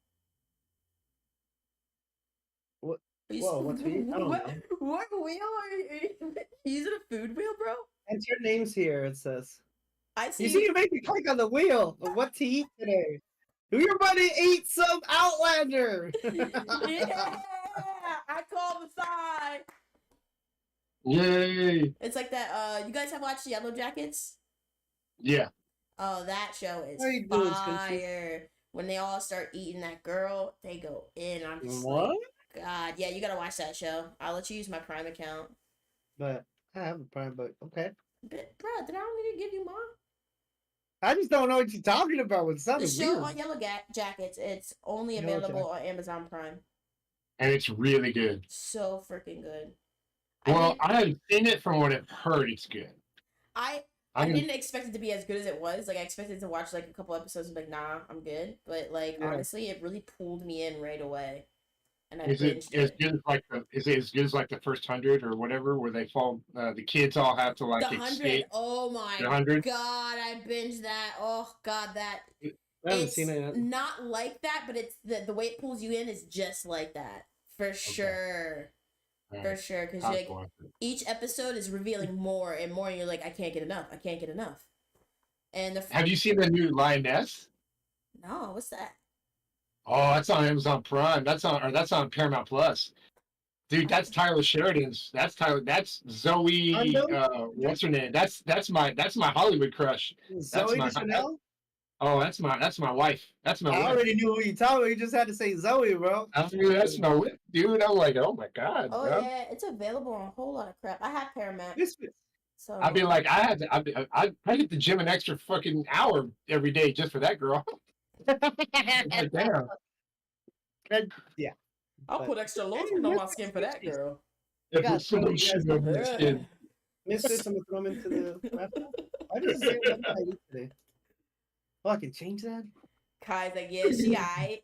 What? Are you Whoa, what to eat? I don't what, know. what wheel are you using a food wheel, bro? Enter names here. It says. I You see. see, you make me click on the wheel of what to eat today. We're about to eat some Outlander. Yeah, I call the sign. Yay! It's like that. You guys have watched Yellow Jackets? Yeah. Oh, that show is How you doing, Squishy? fire. When they all start eating that girl, they go in. I'm just What? like, God, yeah, you gotta watch that show. I'll let you use my Prime account. But I have a Prime, but okay. But, bro, did I don't need to give you mine? I just don't know what you're talking about. It The sounded show weird. on Yellow Jackets, it's only Yellow available on Amazon Prime. And it's really good. So freaking good. Well, I haven't seen it. From what I've heard, it's good. I didn't expect it to be as good as it was. Like I expected to watch like a couple episodes and be like, nah, I'm good. But like Yeah. honestly, it really pulled me in right away. And I Is it binged as it. good as like is it as good as like the first 100 or whatever, where they fall? The kids all have to like The 100. escape. Oh my The 100? God, I binged that. Oh God, that I haven't it's seen it yet. not like that, but it's the way it pulls you in is just like that. For sure. All For right. sure. Because I'll like watch it. each episode is revealing more and more, and you're like, I can't get enough. I can't get enough. And Have you seen the new Lioness? no, what's that? Oh, that's on Amazon Prime. That's on Paramount Plus. Dude, that's Tyler Sheridan's. That's Zoe. Unknown? What's her name? That's my Hollywood crush. Zoe my- Deschanel? Oh, that's my wife. That's my I wife. already knew who you talking about. You just had to say Zoe, bro. I mean, that's my wife, dude. I'm like, oh my god, Oh bro. yeah, it's available on a whole lot of crap. I have Paramount, Misfits. so I'd be like, I hit the gym an extra fucking hour every day just for that girl. Like, damn. And, yeah. I'll but- put extra lotion on my skin for that girl. If God, it's so you much guys shit on this kid. Misfits, I'm gonna throw them into the laptop. I just say what I eat today. Oh, I can change that? Kai's like, yeah, she aight.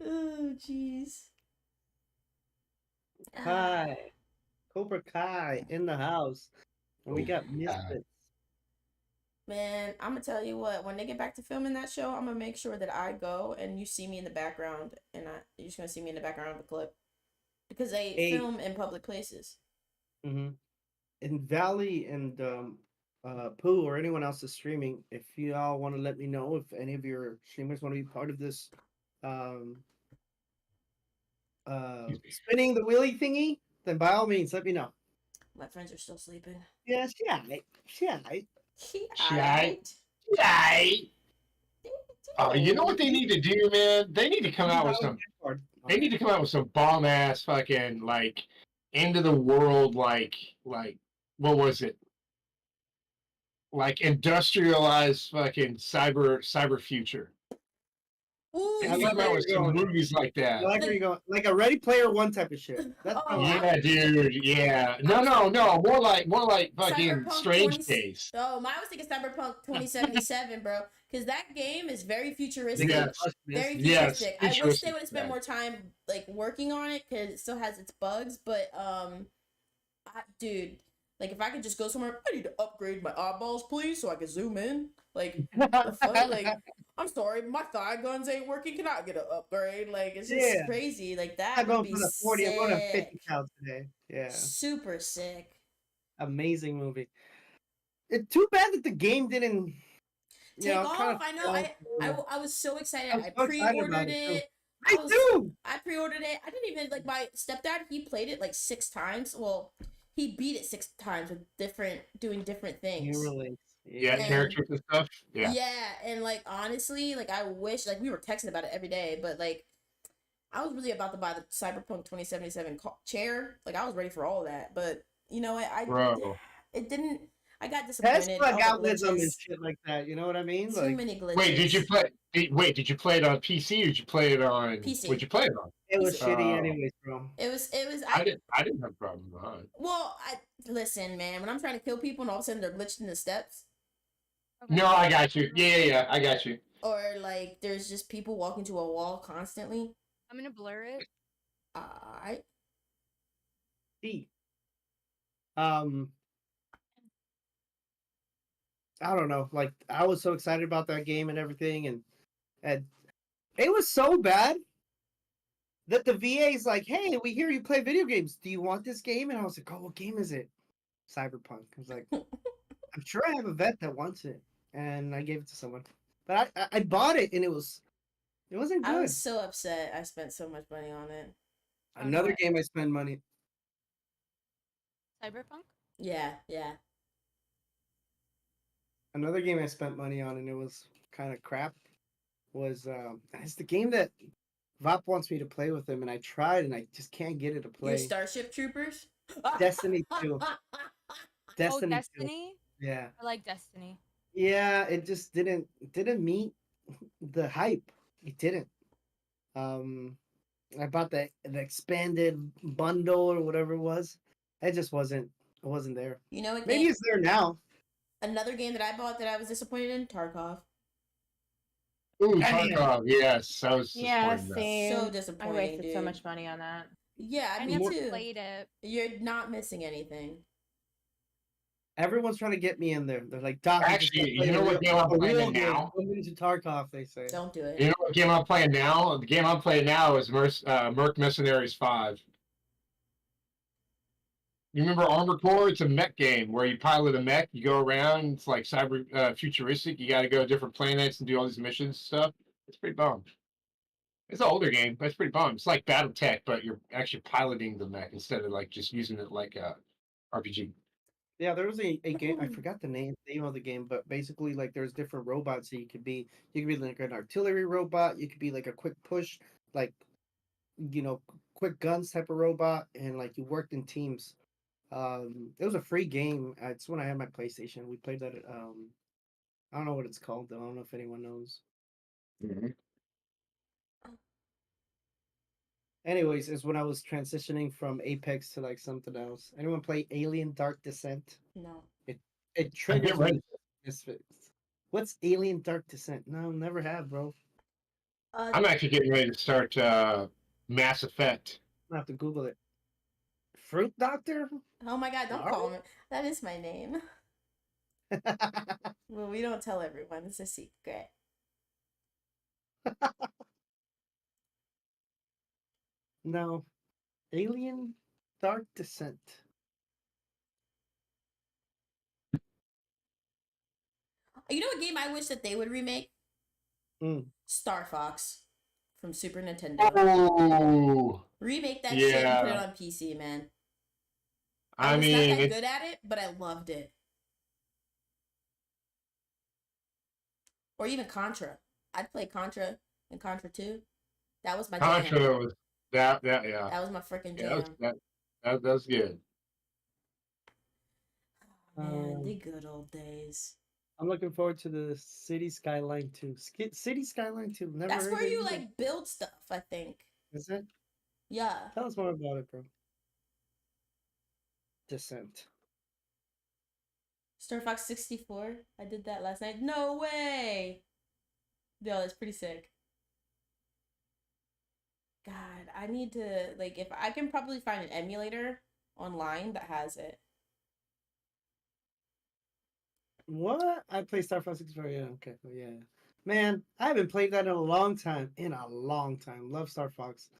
Oh jeez. Kai. Cobra Kai in the house. And we got Misfits. Man, I'm gonna tell you what. When they get back to filming that show, I'm gonna make sure that I go and you see me in the background, and you're just gonna see me in the background of the clip because they Hey. film in public places. Mm-hmm. And Valley and Pooh or anyone else is streaming, if you all want to let me know if any of your streamers want to be part of this spinning the wheelie thingy, then by all means let me know. My friends are still sleeping. Yeah, yeah. She Aight. aight. Yay! Oh, you know what they need to do, man? They need to come out with some. They need to come out with some bomb ass fucking like end of the world like what was it? Like industrialized fucking cyber future. Ooh, They I need to love come where out you're with some going. movies like that. I like where you're going, like a Ready Player One type of shit. That's Oh, Yeah, dude. Yeah. No. More like fucking Cyberpunk Strange 20 Days. Oh, mine was thinking Cyberpunk 2077, bro. Because that game is very futuristic. Yes. Very Yes, futuristic. I wish they futuristic, would have spent yeah. more time like working on it because it still has its bugs. But dude, like if I could just go somewhere, I need to upgrade my eyeballs, please, so I can zoom in. Like, the fuck? Like, I'm sorry, my thigh guns ain't working. Can I get an upgrade? Like, it's just Yeah. crazy. Like that I'm would going be for the 40. I'm going to sick. 50 count today. Yeah. Super sick. Amazing movie. It's too bad that the game didn't Take kind off. of I know. fail. I was so excited. I'm I so excited pre-ordered about it, too. it. Me too. I pre-ordered it. I didn't even like my stepdad. He played it like 6 times. Well, he beat it 6 times with doing different things. New release. Yeah, And- characters and stuff. Yeah. And like honestly, like I wish like we were texting about it every day, but like I was really about to buy the Cyberpunk 2077 chair. Like I was ready for all that, but you know what? Bro. It didn't. I got disappointed. Tesla all got the wisdom and glitches. shit like that. You know what I mean? Too Like many glitches. Wait, did you play it on PC or did you play it on PC. What'd you play it on? it was Oh. shitty anyways, bro. It was. I didn't have a problem with it. Well, listen, man. When I'm trying to kill people and all of a sudden they're glitched in the steps. Okay. No, I got you. Yeah, I got you. or like there's just people walking to a wall constantly. I'm gonna blur it. I D. Um, I don't know. Like I was so excited about that game and everything, and it was so bad that the VA's like, "Hey, we hear you play video games. Do you want this game?" And I was like, "Oh, what game is it?" Cyberpunk. I was like, "I'm sure I have a vet that wants it," and I gave it to someone. But I bought it and it wasn't I good. was so upset. I spent so much money on it. I don't know Another why. game I spend money. Cyberpunk. Yeah, yeah. Another game I spent money on and it was kind of crap. Was it's the game that Vop wants me to play with him, and I tried and I just can't get it to You play. Starship Troopers? Destiny 2. Oh, Destiny 2. Destiny. Yeah. I like Destiny. Yeah, it just didn't meet the hype. It didn't. Um I bought the expanded bundle or whatever it was. It wasn't there. You know what Maybe game? it's there now. Another game that I bought that I was disappointed in? Tarkov. Ooh, Damn. Tarkov. Yes, I was Yeah, disappointed in that. same. So I disappointing, wasted dude. so much money on that. Yeah, I me never too. played it. You're not missing anything. Everyone's trying to get me in there. They're like, Doc, you just Actually, gotta play you know what game I'm a playing real in game. now? Come into Tarkov, they say. Don't do it. You know what game I'm playing now? The game I'm playing now is Merc Mercenaries 5. You remember Armor Core? It's a mech game where you pilot a mech, you go around, it's like cyber futuristic, you gotta go to different planets and do all these missions and stuff. It's pretty bomb. It's an older game, but it's pretty bomb. It's like BattleTech, but you're actually piloting the mech instead of like just using it like a RPG. Yeah, there was a game. I forgot the name of the game, but basically, like, there's different robots that you could be. You could be like an artillery robot. You could be like a quick push, like, quick guns type of robot, and like you worked in teams. It was a free game. It's when I had my PlayStation. We played that. I don't know what it's called though. I don't know if anyone knows. Mhm. Anyways, is when I was transitioning from Apex to like something else. Anyone play Alien Dark Descent? No. It triggers ready. me. What's Alien Dark Descent? No, never have, bro. I'm actually getting ready to start Mass Effect. I have to Google it. Fruit Doctor? Oh my god, don't Sorry? call me. That is my name. Well, we don't tell everyone. It's a secret. No. Alien Dark Descent. You know what game I wish that they would remake? Mm. Star Fox from Super Nintendo. Oh, Remake that shit and put it yeah. on PC, man. I was mean, not that it's, good at it, but I loved it. Or even Contra. I'd play Contra and Contra 2. That was my jam. Contra was that yeah. That was my freaking Yeah, jam. that's good. Man, the good old days. I'm looking forward to the City Skyline 2. City Skyline 2. Never That's heard where it you either. like build stuff, I think. Is it? Yeah. Tell us more about it, bro. Descent. Star Fox 64. I did that last night. No way. Yo, that's pretty sick. God, I need to like if I can probably find an emulator online that has it. What? I play Star Fox 64. Yeah, okay. Oh, yeah. Man, I haven't played that in a long time. Love Star Fox.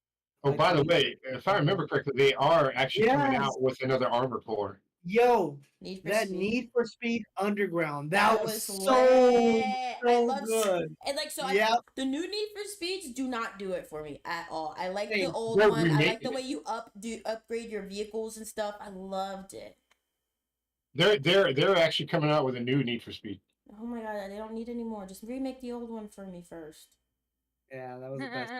Oh, Like by the the- way, if I remember correctly, they are actually coming Yes. out with another Armor Core. Yo, Need for that Speed. Need for Speed Underground. That was so lit. I love good. and like so Yeah. the new Need for Speeds do not do it for me at all. I like the Same. old They're one. I like the remaking way you upgrade your vehicles and stuff. I loved it. They're actually coming out with a new Need for Speed. Oh my god, they don't need any more. Just remake the old one for me first. Yeah, that was the best.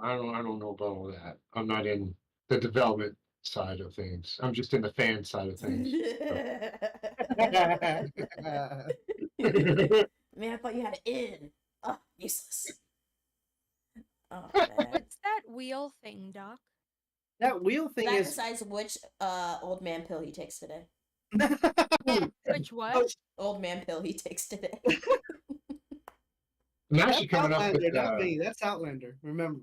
I don't know about all that. I'm not in the development side of things. I'm just in the fan side of things. Man, I thought you had it in. Oh, useless. Oh man. What's that wheel thing, Doc? That wheel thing That is decides which old man pill he takes today. Which what? Old man pill he takes today. I'm That's actually coming up with Outlander, not me. That's Outlander. Remember.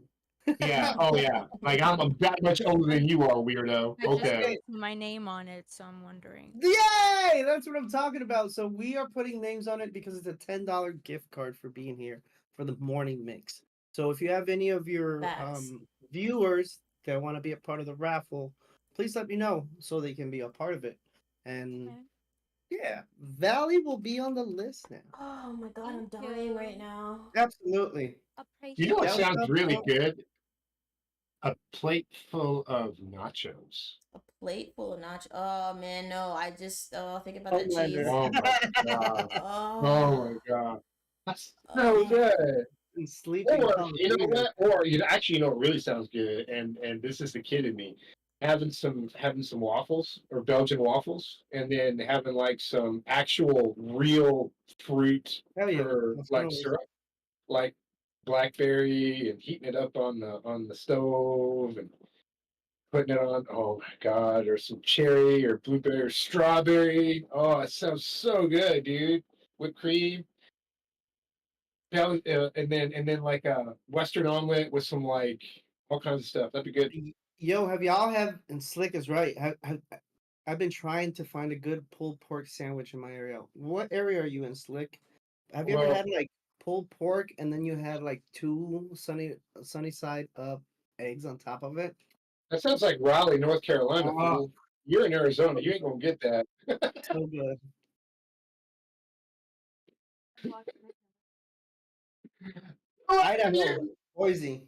yeah. Oh yeah. Like I'm that much older than you are, weirdo. I just Okay. don't see my name on it, so I'm wondering. Yay! That's what I'm talking about. So we are putting names on it because it's a $10 gift card for being here for the morning mix. So if you have any of your Facts. viewers that want to be a part of the raffle, please let me know so they can be a part of it. And Okay. yeah, Valley will be on the list now. Oh my god, I'm Thank dying you. right now. Absolutely. You know what Appreciate sounds Delta, it. really oh, good? A plate full of nachos. A plate full of nachos. Oh man, no. I just think about that Outlander. cheese. Oh my god. Oh Oh, my god. That's so oh. good. And sleeping Or you know California. what? Or you know, actually, you know, what really sounds good, and this is the kid in me, having some waffles or Belgian waffles, and then having like some actual real fruit Hell yeah. or That's what I like was- syrup, like blackberry, and heating it up on the stove and putting it on. Oh my god! Or some cherry or blueberry or strawberry. Oh, it sounds so good, dude. Whipped cream. And then like a Western omelet with some like all kinds of stuff. That'd be good. Yo, have y'all have and Slick is right. I've been trying to find a good pulled pork sandwich in my area. What area are you in, Slick? Have you ever Well, had like pulled pork and then you had like two sunny side up eggs on top of it? that sounds like Raleigh, North Carolina, Oh, fool. You're in Arizona. You ain't gonna get that. so good. Idaho, Boise.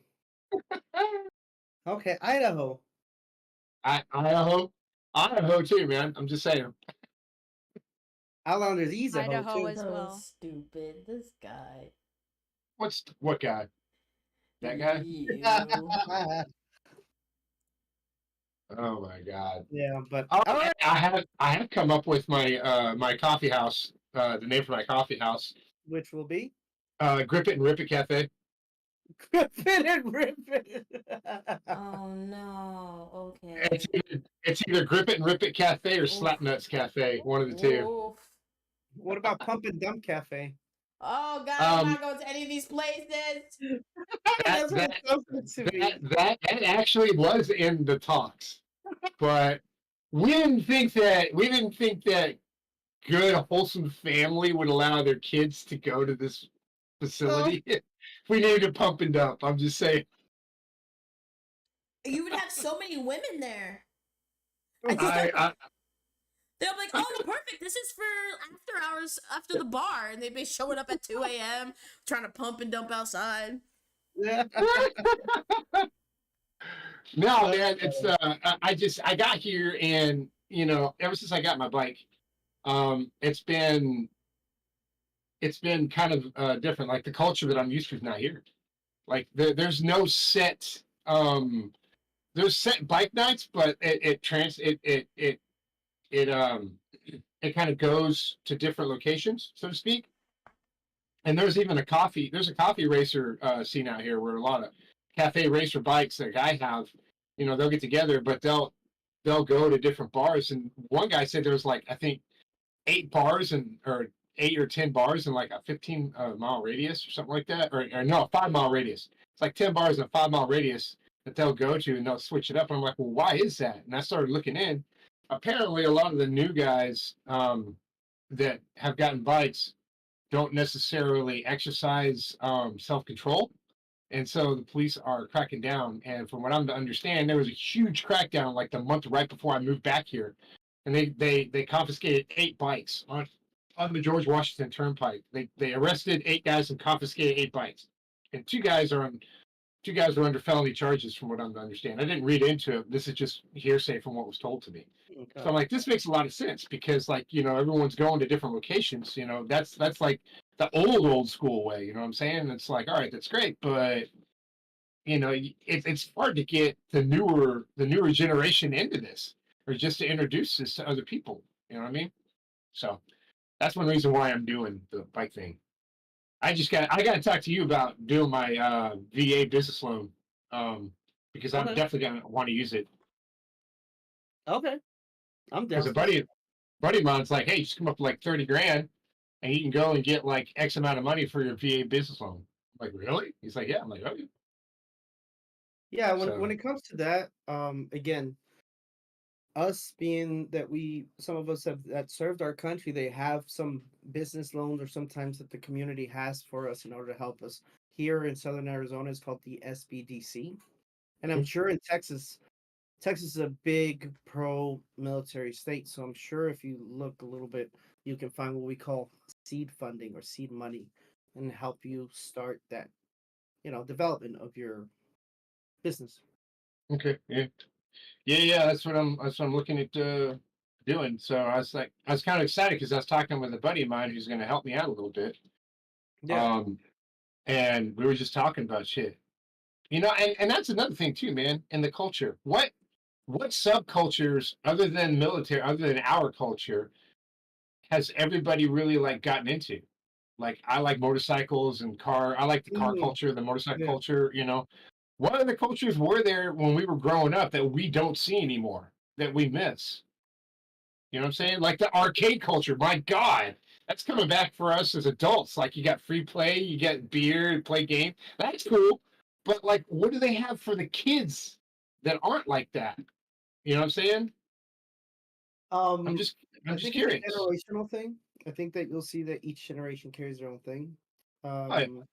Okay, Idaho. Idaho, Idaho too, man. I'm just saying. Outlander's Idaho Idaho too. as So well. stupid. This guy. What guy? That guy? You. Oh my god. Yeah, but Oh, all right. I have come up with my coffee house. The name for my coffee house. Which will be Grip It and Rip It Cafe. Griffin and Rippin. Oh no. It's Okay. either Grip It and Rip It Cafe or Oof. Slap Nuts Cafe. One of the two. Oof. What about Pump and Dump Cafe? Oh god, I'm Um, not going to any of these places. That's what that it sounds to me. that actually was in the talks, but we didn't think that good wholesome family would allow their kids to go to this facility. We needed to pump and dump. I'm just saying. You would have so many women there. I They'll be like, oh, perfect. This is for after hours after the bar. And they'd be showing up at 2 a.m. trying to pump and dump outside. Yeah. no man, it's I got here, and ever since I got my bike, it's been kind of different. Like the culture that I'm used to is not here. Like there's no set there's set bike nights, but it kind of goes to different locations, so to speak. And there's a coffee racer scene out here where a lot of cafe racer bikes that I have, they'll get together, but they'll go to different bars. And one guy said there was like, I think 8 or 10 bars in like a 15 mile radius or something like that, or no, 5 mile radius. It's like 10 bars in a 5 mile radius that they'll go to, and they'll switch it up. And I'm like, well, why is that? And I started looking in. Apparently, a lot of the new guys that have gotten bikes don't necessarily exercise self-control, and so the police are cracking down. And from what I'm to understand, there was a huge crackdown like the month right before I moved back here, and they confiscated 8 bikes on the George Washington Turnpike. They arrested 8 guys and confiscated 8 bikes, and two guys were under felony charges from what I'm to understand. I didn't read into it. This is just hearsay from what was told to me. Okay. So I'm like, this makes a lot of sense because, like, everyone's going to different locations. That's like the old school way. You know what I'm saying? And it's like, all right, that's great, but it's hard to get the newer generation into this, or just to introduce this to other people. You know what I mean? So that's one reason why I'm doing the bike thing. I got to talk to you about doing my VA business loan, because I'm Okay. definitely gonna want to use it. Okay. I'm down. Because a buddy of mine's like, hey, just come up with like 30 grand. and you can go and get like X amount of money for your VA business loan. I'm like, really? He's like, yeah. I'm like, okay. Yeah, So when it comes to that, again, us being that some of us have that served our country, they have some business loans or sometimes that the community has for us in order to help us. Here in Southern Arizona, it's called the SBDC, and I'm okay. sure in Texas is a big pro-military state, so I'm sure if you look a little bit, you can find what we call seed funding or seed money, and help you start that, development of your business. Okay. Yeah. Yeah. That's what I'm looking at doing. So I was kind of excited because I was talking with a buddy of mine who's going to help me out a little bit. Yeah. Um, and we were just talking about shit. And that's another thing too, man. In the culture, what subcultures other than military, other than our culture, has everybody really like gotten into? Like I like motorcycles and car. I like the car Mm, culture, the motorcycle yeah. culture. What other cultures were there when we were growing up that we don't see anymore, that we miss? You know what I'm saying? Like the arcade culture. My God, that's coming back for us as adults. Like you got free play, you get beer, play game. That's cool. But like, what do they have for the kids that aren't like that? You know what I'm saying? I'm Um, just, I'm I just think it's a curious. generational thing. I think that you'll see that each generation carries their own thing. Oh, yeah. Um,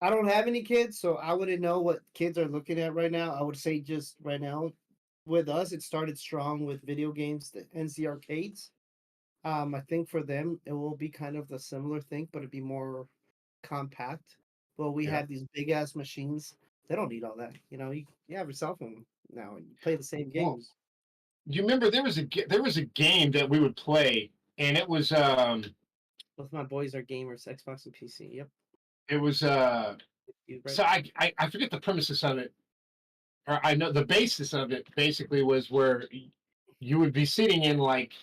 I don't have any kids, so I wouldn't know what kids are looking at right now. I would say just right now, with us, it started strong with video games, the NC arcades. I think for them, it will be kind of the similar thing, but it'd be more compact. Well, we Yeah. have these big ass machines. They don't need all that. You have your cell phone now and you play the same Well, games. you remember there was a game that we would play, and Both my boys are gamers, Xbox and PC. Yep. it was You so ready? I forget the premises of it, or I know the basis of it basically was where you would be sitting in like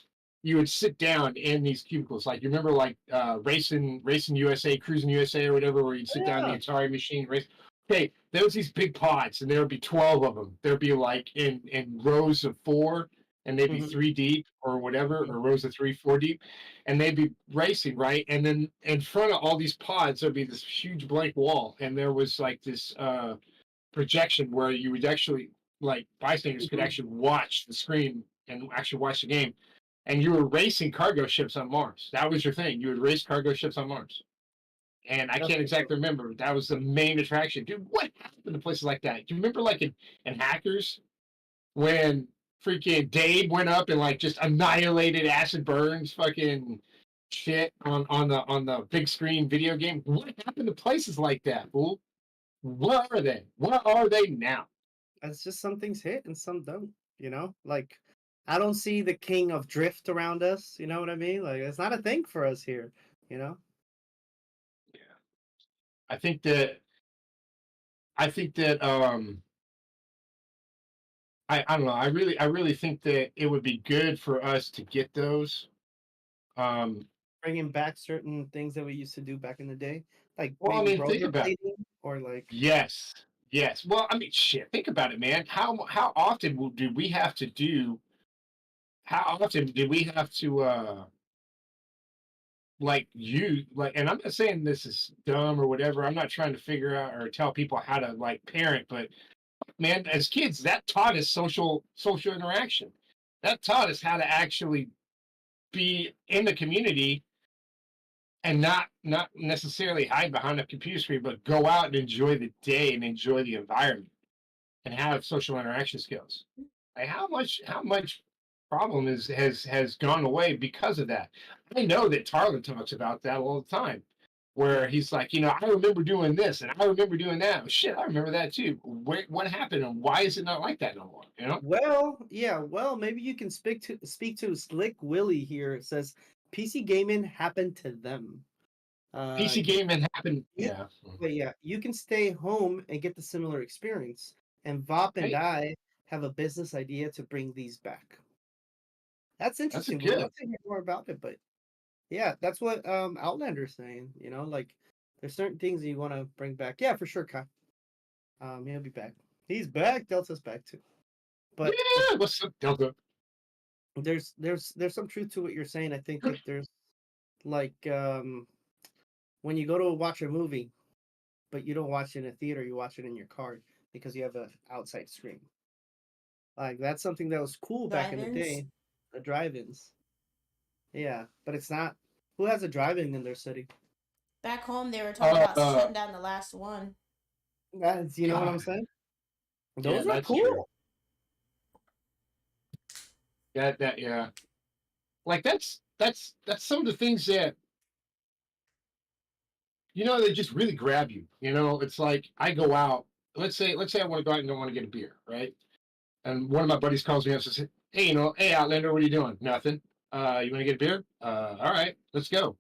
you would sit down in these cubicles. Like you remember like racing USA, cruising USA or whatever, where you'd sit down in Yeah. the Atari machine race. Okay, there was these big pods, and there would be 12 of them. There'd be like in rows of four, and they'd be Hmm. three deep or whatever, or rows of three, four deep, and they'd be racing, right? And then in front of all these pods, there'd be this huge blank wall, and there was like this projection where you would actually like bystanders could Hmm. actually watch the screen and actually watch the game. And you were racing cargo ships on Mars. That was your thing. You would race cargo ships on Mars. And I That's can't what's up. exactly remember. That was the main attraction. Dude, what happened to places like that? Do you remember like in Hackers when freaking Dave went up and like just annihilated Acid Burns fucking shit on the big screen video game? What happened to places like that, fool? Where are they? Where are they now? It's just some things hit and some don't. Like I don't see the king of drift around us. You know what I mean? Like it's not a thing for us here. You know. I think that I think that I don't know. I really think that it would be good for us to get those. Um, Bringing back certain things that we used to do back in the day, like well, I maybe mean, think about it. rollerblading or like. Yes, yes. Well, I mean, shit. Think about it, man. How often do we have to do? How often do we have to like you like? And I'm not saying this is dumb or whatever. I'm not trying to figure out or tell people how to like parent, but man, as kids, that taught us social interaction. That taught us how to actually be in the community and not necessarily hide behind a computer screen, but go out and enjoy the day and enjoy the environment and have social interaction skills. Like how much problem has gone away because of that. I know that Tarlin talks about that all the time, Yeah. where he's like, I remember doing this and I remember doing that. Well, shit, I remember that too. What happened and why is it not like that no more? Well, yeah. Well, maybe you can speak to Slick Willie here. It says PC gaming happened to them. PC You, gaming happened. you, Yeah. but yeah, you can stay home and get the similar experience. And Vop and Hey, I have a business idea to bring these back. That's that's a interesting. We'd good. love to hear more about it, but yeah, that's what Outlander's saying. Like there's certain things that you want to bring back. Yeah, for sure, Kai. He'll be back. He's back. Delta's back too. But Yeah. What's up, Delta? there's some truth to what you're saying. I think that there's like when you go to watch a movie, but you don't watch it in a theater, you watch it in your car because you have a outside screen. Like that's something that was cool back in the Drive-ins. day. The drive-ins. Yeah, but it's not. Who has a drive-in in their city? Back home, they were talking about Uh, shutting down the last one. That's, you know what I'm God, saying? yeah, Those are that's true. cool. Yeah. Like that's some of the things that they just really grab you. It's like I go out. Let's say I want to go out and don't want to get a beer, right? And one of my buddies calls me up and says, "Hey, hey Outlander, what are you doing? Nothing. You want to get a beer? All right, let's go."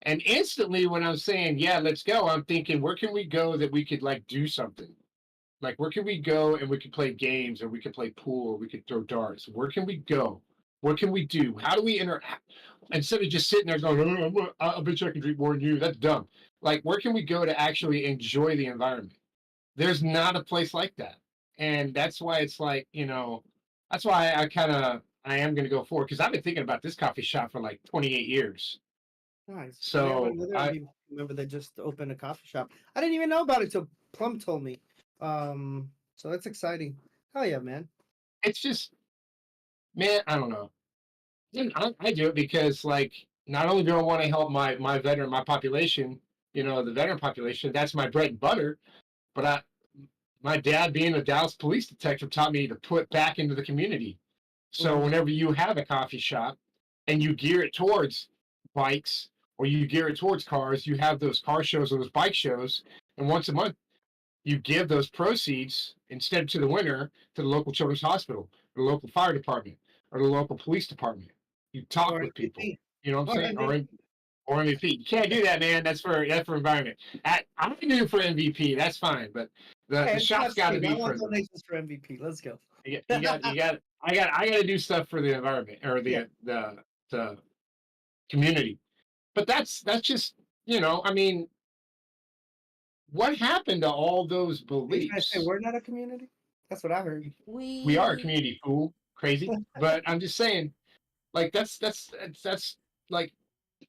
And instantly, when I'm saying, "Yeah, let's go," I'm thinking, where can we go that we could like do something? Like, where can we go and we could play games, or we could play pool, or we could throw darts? Where can we go? What can we do? How do we interact? Instead of just sitting there going, I bet you I can drink more than you. That's dumb. Like, where can we go to actually enjoy the environment? There's not a place like that. And that's why it's like, that's why I am going to go forward, because I've been thinking about this coffee shop for like 28 years. Nice. We have So another member that just opened a coffee shop. I didn't even know about it till Plum told me. So that's exciting. Hell yeah, man. it's just, man, I don't know. And I do it because, like, not only do I want to help my population, the veteran population, that's my bread and butter, but my dad being a Dallas police detective taught me to put back into the community. So Mhm. whenever you have a coffee shop and you gear it towards bikes, or you gear it towards cars, you have those car shows or those bike shows, and once a month you give those proceeds instead to the winner to the local children's hospital, or the local fire department, or the local police department. You talk Or with people. MVP. You know what I'm Or saying? MVP. Or MVP. You can't do that, man. That's for environment. I'm gonna do it for MVP. That's fine, but the Okay, shop's got to I be want for donations for MVP. Let's go. you got. I got to do stuff for the environment, or Yeah. the community. But that's just I mean, what happened to all those Are you trying to say beliefs? we're not a community? That's what I heard. We are a We community, fool, crazy. But I'm just saying, like that's like,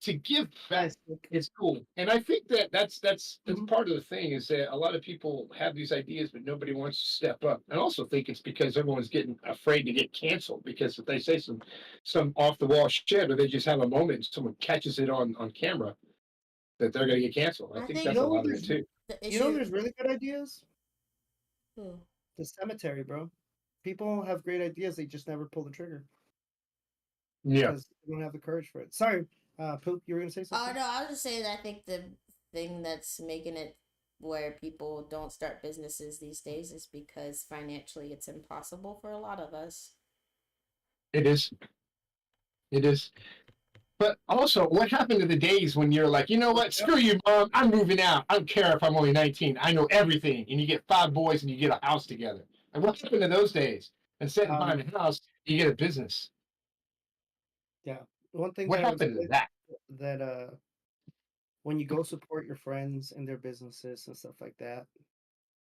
to give back. Nice. It's cool, and I think that's Mhm. part of the thing, is that a lot of people have these ideas, but nobody wants to step up. I also think it's because everyone's getting afraid to get canceled, because if they say some off the wall shit, or they just have a moment, and someone catches it on camera, that they're going to get canceled. I I think think You that's a know, lot of it too. the you know, issue. there's really good ideas. Hmm. The cemetery, bro. People have great ideas. They just never pull the trigger Yeah, because they don't have the courage for it. Sorry, Poop. You were gonna say Oh something? no, I was just saying that I think the thing that's making it where people don't start businesses these days is because financially it's impossible for a lot of us. it is. It is. But also, what happened to the days when you're like, you know what? Yep. Screw you, mom. I'm moving out. I don't care if I'm only 19. I know everything. And you get 5 boys and you get a house together. And what happened to those days? Instead of buying a house, you get a business. Yeah. One thing What that I was happened to that? that when you go support your friends and their businesses and stuff like that,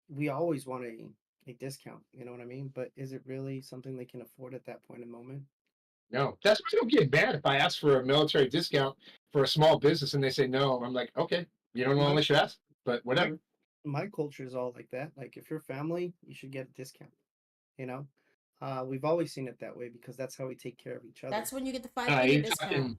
we always want a discount. You know what I mean? But is it really something they can afford at that point in moment? No. That's why I don't get mad if I ask for a military discount for a small business and they say no. I'm like, okay, you don't know My unless you ask. But my whatever. my culture is all like that. Like if you're family, you should get a discount. You know, we've always seen it that way because that's how we take care of each other. That's when you get the Uh, 5 finger you discount.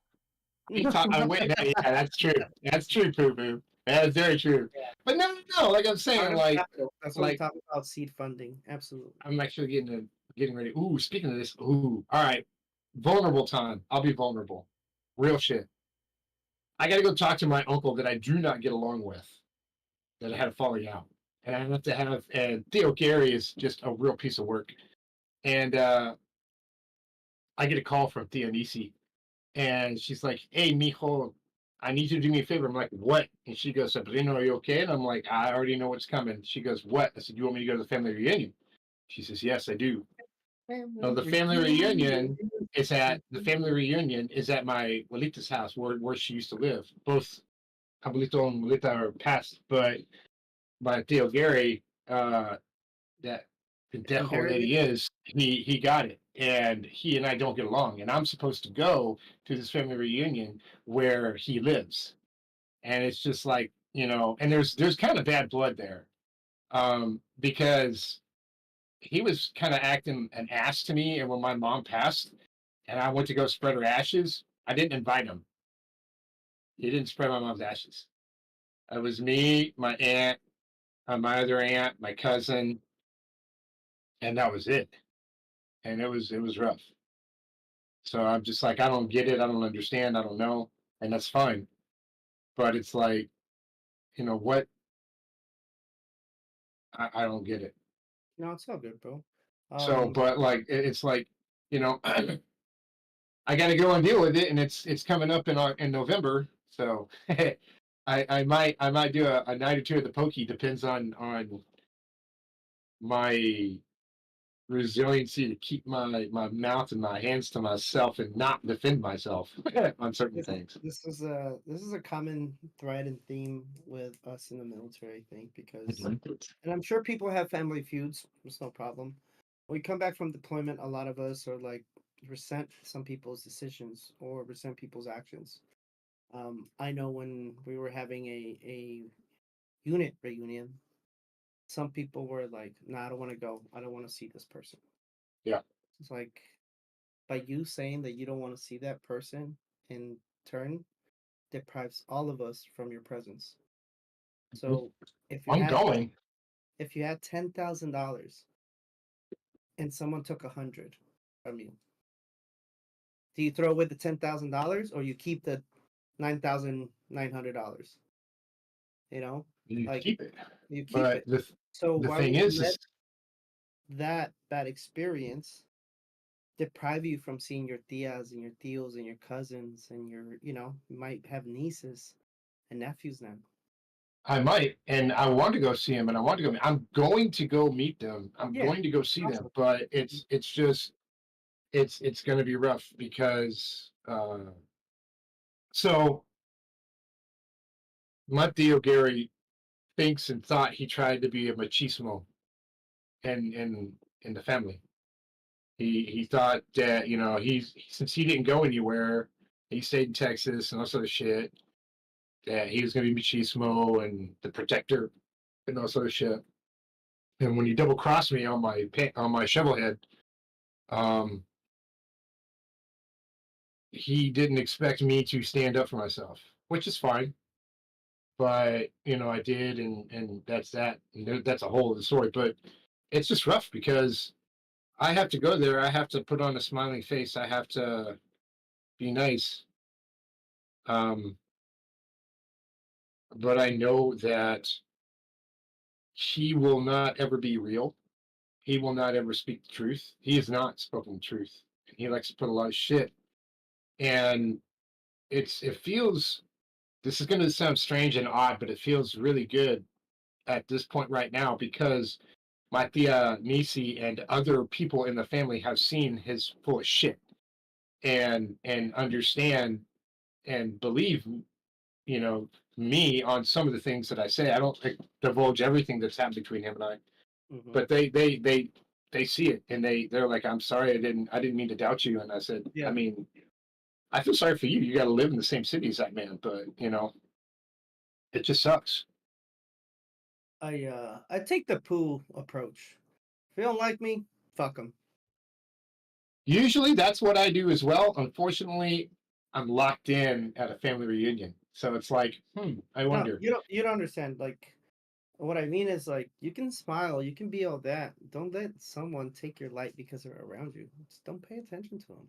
talking, wait, yeah, that's true. That's true, Poo Poo. That's very true. Yeah. But no. Like I'm saying, Art of like, capital. That's what we like talk about seed funding. Absolutely. I'm actually getting ready. Ooh, speaking of this, all right, vulnerable time. I'll be vulnerable. Real shit. I got to go talk to my uncle that I do not get along with, that I had a falling out, and I have to have. And Theo Gary is just a real piece of work. And I get a call from Theo Nisi, and she's like, "Hey, mijo, I need you to do me a favor." I'm like, "What?" And she goes, "Sabrina, are you okay?" And I'm like, "I already know what's coming." She goes, "What?" I said, "You want me to go to the family reunion?" She says, "Yes, I do." No, the family reunion the family reunion is at my abuelita's house, where she used to live. Both abuelito and abuelita are passed, but my Theo Gary, that pendejo that Inherited. he is, he got it. and he and I don't get along, and I'm supposed to go to this family reunion where he lives, and it's just like, and there's kind of bad blood there, because he was kind of acting an ass to me, and when my mom passed, and I went to go spread her ashes, I didn't invite him. He didn't spread my mom's ashes. It was me, my aunt, my other aunt, my cousin, and that was it. And it was rough. So I'm just like, I don't get it. I don't understand. I don't know, and that's fine. But it's like, what? I don't get it. No, it's all good, bro. So, but like, it's like, I got to go and deal with it, and it's coming up in November. So I might do a night or two at the pokey. Depends on my resiliency to keep my mouth and my hands to myself and not defend myself on certain This, things. this is a common thread and theme with us in the military, I think, because, and I'm sure people have family feuds. It's no problem. When we come back from deployment, a lot of us are like resent some people's decisions or resent people's actions. I know when we were having a unit reunion, some people were like, "Nah, I don't want to go. I don't want to see this person." Yeah. It's like, by you saying that you don't want to see that person, in turn deprives all of us from your presence. So if you I'm had going. if you had $10,000 and someone took 100 from you, do you throw away the $10,000 or you keep the $9,900? You know, You like, keep it. you keep But it. the So the why thing would you is let that bad experience deprive you from seeing your tias and your tios and your cousins and you might have nieces and nephews now. I might, and I want to go see him, and I want to go. I'm going to go meet them. I'm Yeah, going to go see them, awesome. but it's just it's going to be rough because so my Theo Gary thinks and thought he tried to be a machismo in the family. He thought that he's since he didn't go anywhere, he stayed in Texas and all sort of shit. That he was going to be machismo and the protector and all sort of shit. And when he double crossed me on my shovel head, um, he didn't expect me to stand up for myself, which is fine. But I did, and that's that. And that's a whole other story. But it's just rough because I have to go there. I have to put on a smiling face. I have to be nice. Um, but I know that he will not ever be real. He will not ever speak the truth. He has not spoken the truth. He likes to put a lot of shit. And it feels, this is going to sound strange and odd, but it feels really good at this point right now because my tia Nisi and other people in the family have seen his full of shit and understand and believe you know me on some of the things that I say. I don't divulge everything that's happened between him and I, Hmm. but they see it and they're like, I'm sorry, I didn't mean to doubt you. And I said, I Yeah, mean, I feel sorry for you. You got to live in the same city as that man, but it just sucks. I take the poo approach. If you don't like me, fuck them. Usually that's what I do as well. Unfortunately, I'm locked in at a family reunion. So it's like, I No, wonder. you don't understand. Like, what I mean is, like, you can smile, you can be all that. Don't let someone take your light because they're around you. Just don't pay attention to them.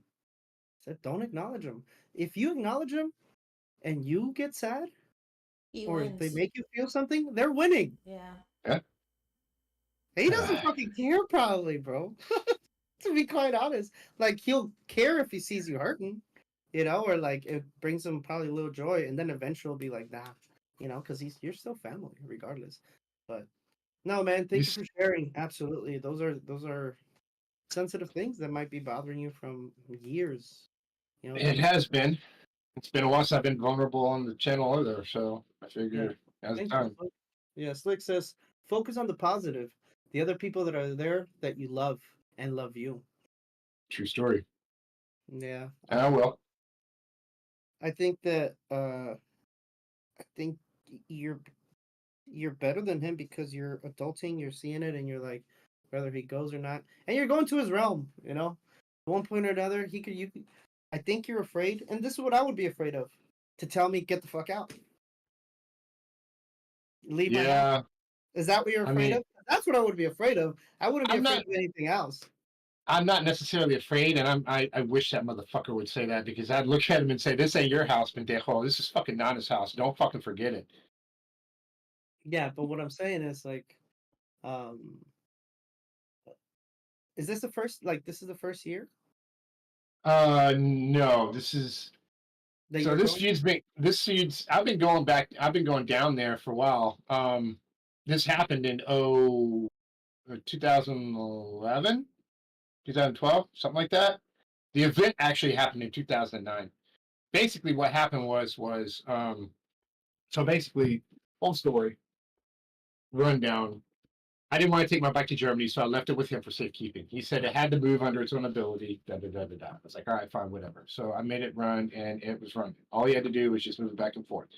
So don't acknowledge them. If you acknowledge them and you get sad He or they wins. make you feel something, they're winning. Yeah. Yeah. He doesn't fucking care, probably, bro. To be quite honest, like, he'll care if he sees you hurting, or like it brings him probably a little joy, and then eventually he'll be like, nah, because you're still family regardless. But no, man, You thank you for sharing. Absolutely, those are sensitive things that might be bothering you from years. It has been. It's been a while since I've been vulnerable on the channel either, so I Yeah, figure now's the thank you. time. Yeah, Slick says focus on the positive, the other people that are there that you love and love you. True story. Yeah. And I will. I think that I think you're better than him because you're adulting, you're seeing it, and you're like, whether he goes or not, and you're going to his realm. You know, at one point or another, he could. You could. I think you're afraid, and this is what I would be afraid of: to tell me get the fuck out, leave my house. Yeah. Is that what you're I afraid mean, of? That's what I would be afraid of. I wouldn't be I'm afraid not. of anything else. I'm not necessarily afraid, and I wish that motherfucker would say that because I'd look at him and say, "This ain't your house, pendejo. This is fucking Nana's house. Don't fucking forget it." Yeah, but what I'm saying is like, um, is this the first? Like, this is the first year No. This is that so. you're This going? feud's been. This feud's. I've been going back. I've been going down there for a while. This happened in 2011, 2012, something like that. The event actually happened in 2009. Basically, what happened was so basically, whole story rundown. I didn't want to take my bike to Germany, so I left it with him for safekeeping. He said it had to move under its own ability. Da da da da da. I was like, all right, fine, whatever. So I made it run, and it was running. All he had to do was just move it back and forth.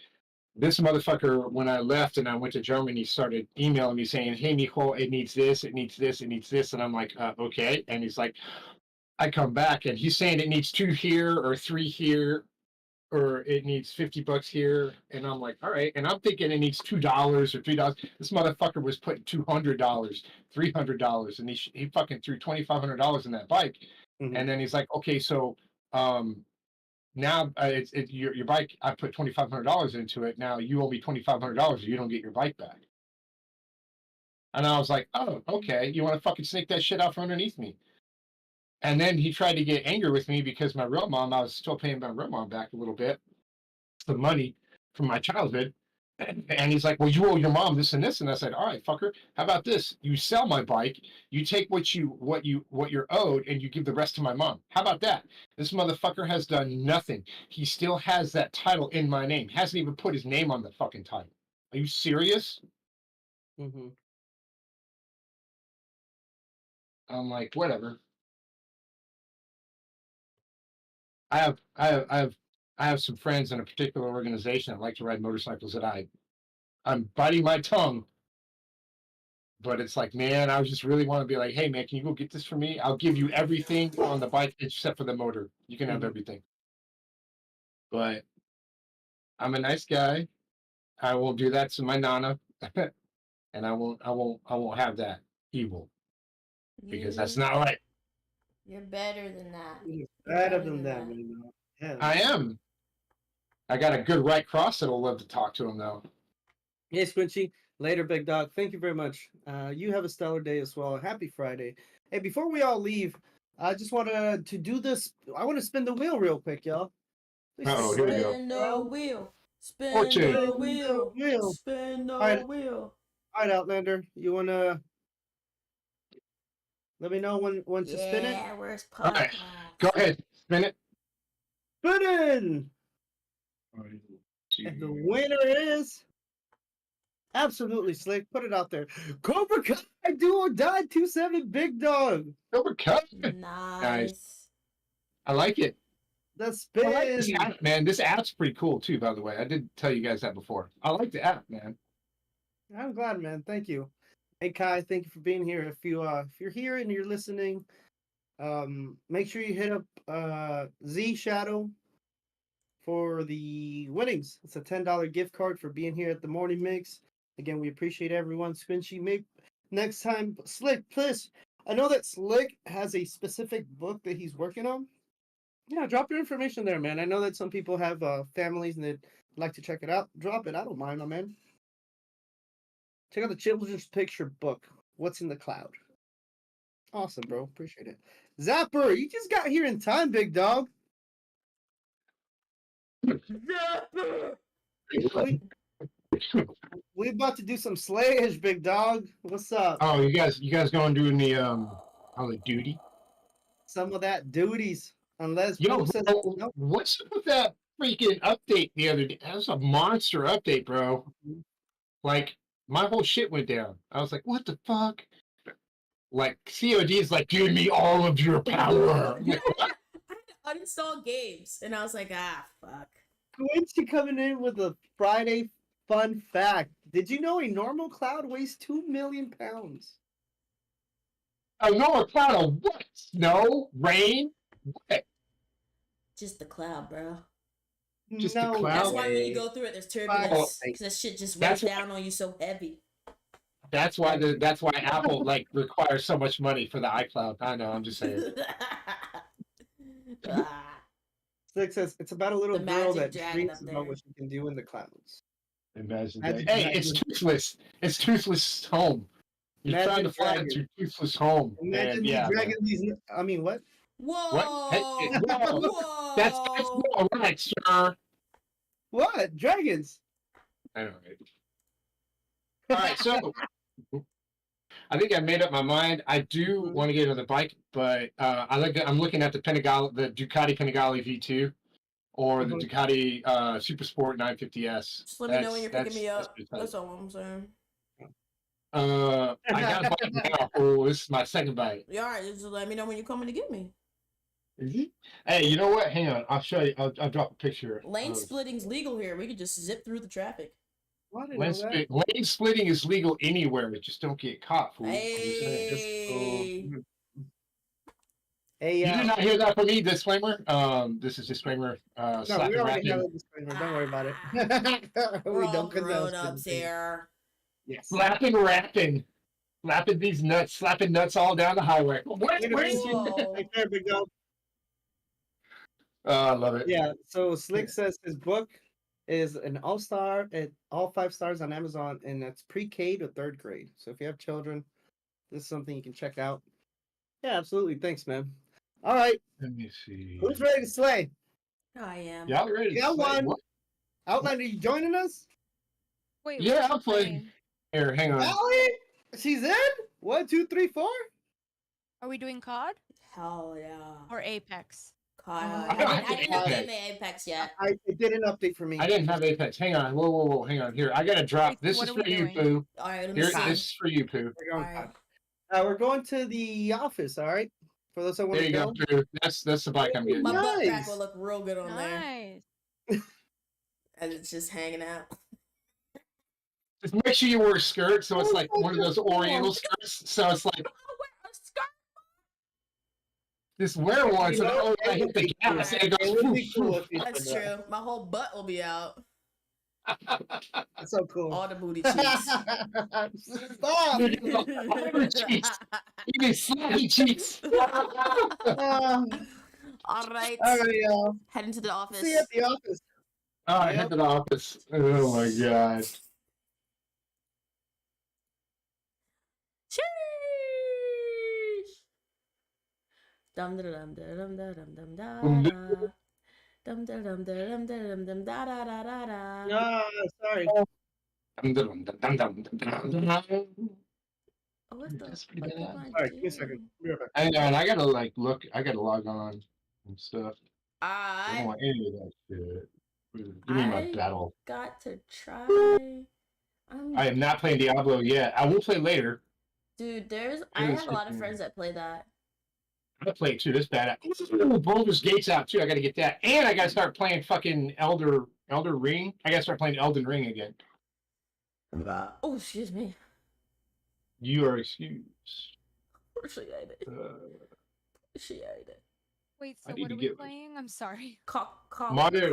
This motherfucker, when I left and I went to Germany, started emailing me saying, "Hey, Mijo, it needs this, it needs this, it needs this," and I'm like, "Okay." And he's like, I come back, and he's saying it needs 2 here or 3 here, or it needs $50 here, and I'm like, all right, and I'm thinking it needs $2 or $3. This motherfucker was putting $200, $300, and he fucking threw $2,500 in that bike, Mhm. and then he's like, okay, so now it's your bike. I put $2,500 into it. Now you owe me $2,500, or you don't get your bike back. And I was like, oh, okay, you want to fucking snake that shit out from underneath me? And then he tried to get angry with me because my real mom, I was still paying my real mom back a little bit, the money from my childhood. And he's like, well, you owe your mom this and this. And I said, all right, fucker, how about this? You sell my bike, you take what you're owed, and you give the rest to my mom. How about that? This motherfucker has done nothing. He still has that title in my name. Hasn't even put his name on the fucking title. Are you serious? Mm-hmm. I'm like, whatever. I have some friends in a particular organization that like to ride motorcycles that I'm biting my tongue, but it's like, man, I just really want to be like, hey man, can you go get this for me? I'll give you everything on the bike except for the motor. You can have Mhm. everything. But I'm a nice guy. I won't do that to my nana, and I won't have that evil because that's not right. You're better than that. You're You're better better than than that, that. you know. Yeah. I am. I got a good right cross that'll love to talk to him though. Hey, Squinchy. Later, big dog. Thank you very much. You have a stellar day as well. Happy Friday. Hey, before we all leave, I just want to do this. I want to spin the wheel real quick, y'all. Please stick Uh-oh, here we around. go. Spin the wheel. Spin Fortune. the Spin the wheel. wheel. Spin All the right, wheel. all right, Outlander. You wanna let me know when to spin it? Yeah, where's All right, podcast? go ahead, spin it. Spin! One, And the two. winner is absolutely slick. Put it out there. Cobra Kai Do or Die 27 Big Dog. Overcut. Nice. Nice. I like it. The I like this spin. app, man. This app's pretty cool too, by the way. I did tell you guys that before. I like the app, man. I'm glad, man. Thank you. Hey Kai, thank you for being here. If you're here and you're listening, make sure you hit up Z Shadow for the winnings. It's a $10 gift card for being here at the morning mix. Again, we appreciate everyone. Squinchy, maybe next time, Slick, please. I know that Slick has a specific book that he's working on. Yeah, drop your information there, man. I know that some people have families and they'd like to check it out. Drop it. I don't mind, my man. Check out the children's picture book. What's in the Cloud? Awesome, bro. Appreciate it. Zapper, you just got here in time, big dog. Zapper! We about to do some slayage, big dog. What's up? Oh, you guys going doing the the duty? Some of that duties. Unless Yo, Pope says bro, no. what's up with that freaking update the other day? That was a monster update, bro. Like my whole shit went down. I was like, what the fuck? like COD is like, give me all of your power. I had to uninstall games, and I was like, fuck. Quincy coming in with a Friday fun fact. Did you know a normal cloud weighs 2 million pounds? A normal cloud of what? Snow? Rain? What? Just the cloud, bro. Just the no, cloud? That's why when way. you go through it, there's turbulence Like, because that shit just that's weighs down on you so heavy. That's why Apple like requires so much money for the iCloud. I know, I'm just saying. Slick says it's about a little The girl magic that dragon dreams up about there. what she can do in the clouds. Imagine Magic that. Hey, Dragon. it's toothless. It's toothless home. You're Magic trying to fly Dragon. into your toothless home. Imagine And the yeah, dragon. man. These. I mean, what? Whoa! Hey, whoa. Whoa! That's all right, sir. What dragons? I know, right? All right, so I think I made up my mind. I do want to get on the bike, but I'm looking at the Ducati Panigale V2 or the Ducati Super Sport 950S. Just let me know when you're picking me up. That's all I'm saying. I got a bike now. Oh, this is my second bike. Yeah, all right. Just let me know when you're coming to get me. Hey, you know what? Hang on. I'll show you. I'll drop a picture. Lane splitting's legal here. We could just zip through the traffic. Lane splitting is legal anywhere. Just don't get caught, fool. Hey. Hey, You did not hear that from me, disclaimer. This is disclaimer. no, Slap we and already have rapping. a disclaimer. Don't worry about it. We're all don't grown ups here. Yes. Slapping, rapping. Slapping these nuts. Slapping nuts all down the highway. Where is he? Whoa. Take care, big dog. I love it. Yeah. So Slick says his book is an all-star at all 5 stars on Amazon, and that's pre-K to 3rd grade. So if you have children, this is something you can check out. Yeah, absolutely. Thanks, man. All right. Let me see. Who's ready to slay? I am. Y'all ready? You got to play? one. What? Outline, are you joining us? Wait, Yeah, what's I'll she play. playing? Here, hang on. Allie? She's in? 1, 2, 3, 4? Are we doing COD Hell yeah. or Apex? God. I I didn't have Apex. game at Apex yet. It did an update for me. I didn't have Apex. Hang on. Whoa. Hang on. Here, I got to drop. Wait, This what is are for we you, doing? Pooh. All right, let me Here, see. this is for you, Pooh. We're going, Alright. we're going to the office, all right? For those that want There to you go. go, Pooh. That's the bike I'm getting. My butt crack Nice. will look real good on there. Nice. And it's just hanging out. Just make sure you wear a skirt, so it's Oh, like so one of those cool. Oriental skirts. So it's like I'll wear a skirt. just wear one. So You know, that I hit the gas and it It goes. would Poof, be cool poof. if you That's did that. true. My whole butt will be out. That's so cool. All the booty cheeks. Stop! Look at the other cheeks. You need slappy cheeks. All right. All right, y'all. Heading to the office. See you at the office. Oh, I head to the office. Oh my god. Cheers. Dum dum dum dum dum dum dum da Dum, da. Dum dum dum dum dum dum da da da da da. No, sorry. Dum, dum, dum. Oh, what the That's pretty fuck bad. am I All right, give me a doing? second. Be right back. And I gotta like look. I gotta log on and stuff. I don't I want any of that shit. Give me my I- battle. got to try. I am not playing Diablo yet. I will play later. Dude, I have a lot of friends that play that. I play it too. This bad. Baldur's Gate's out too. I gotta get that. And I gotta start playing fucking Elder Ring. I gotta start playing Elden Ring again. Oh, excuse me. You are excused. Appreciate it. Appreciate it. Wait, I so need what to are we get- playing? I'm sorry. Call Modern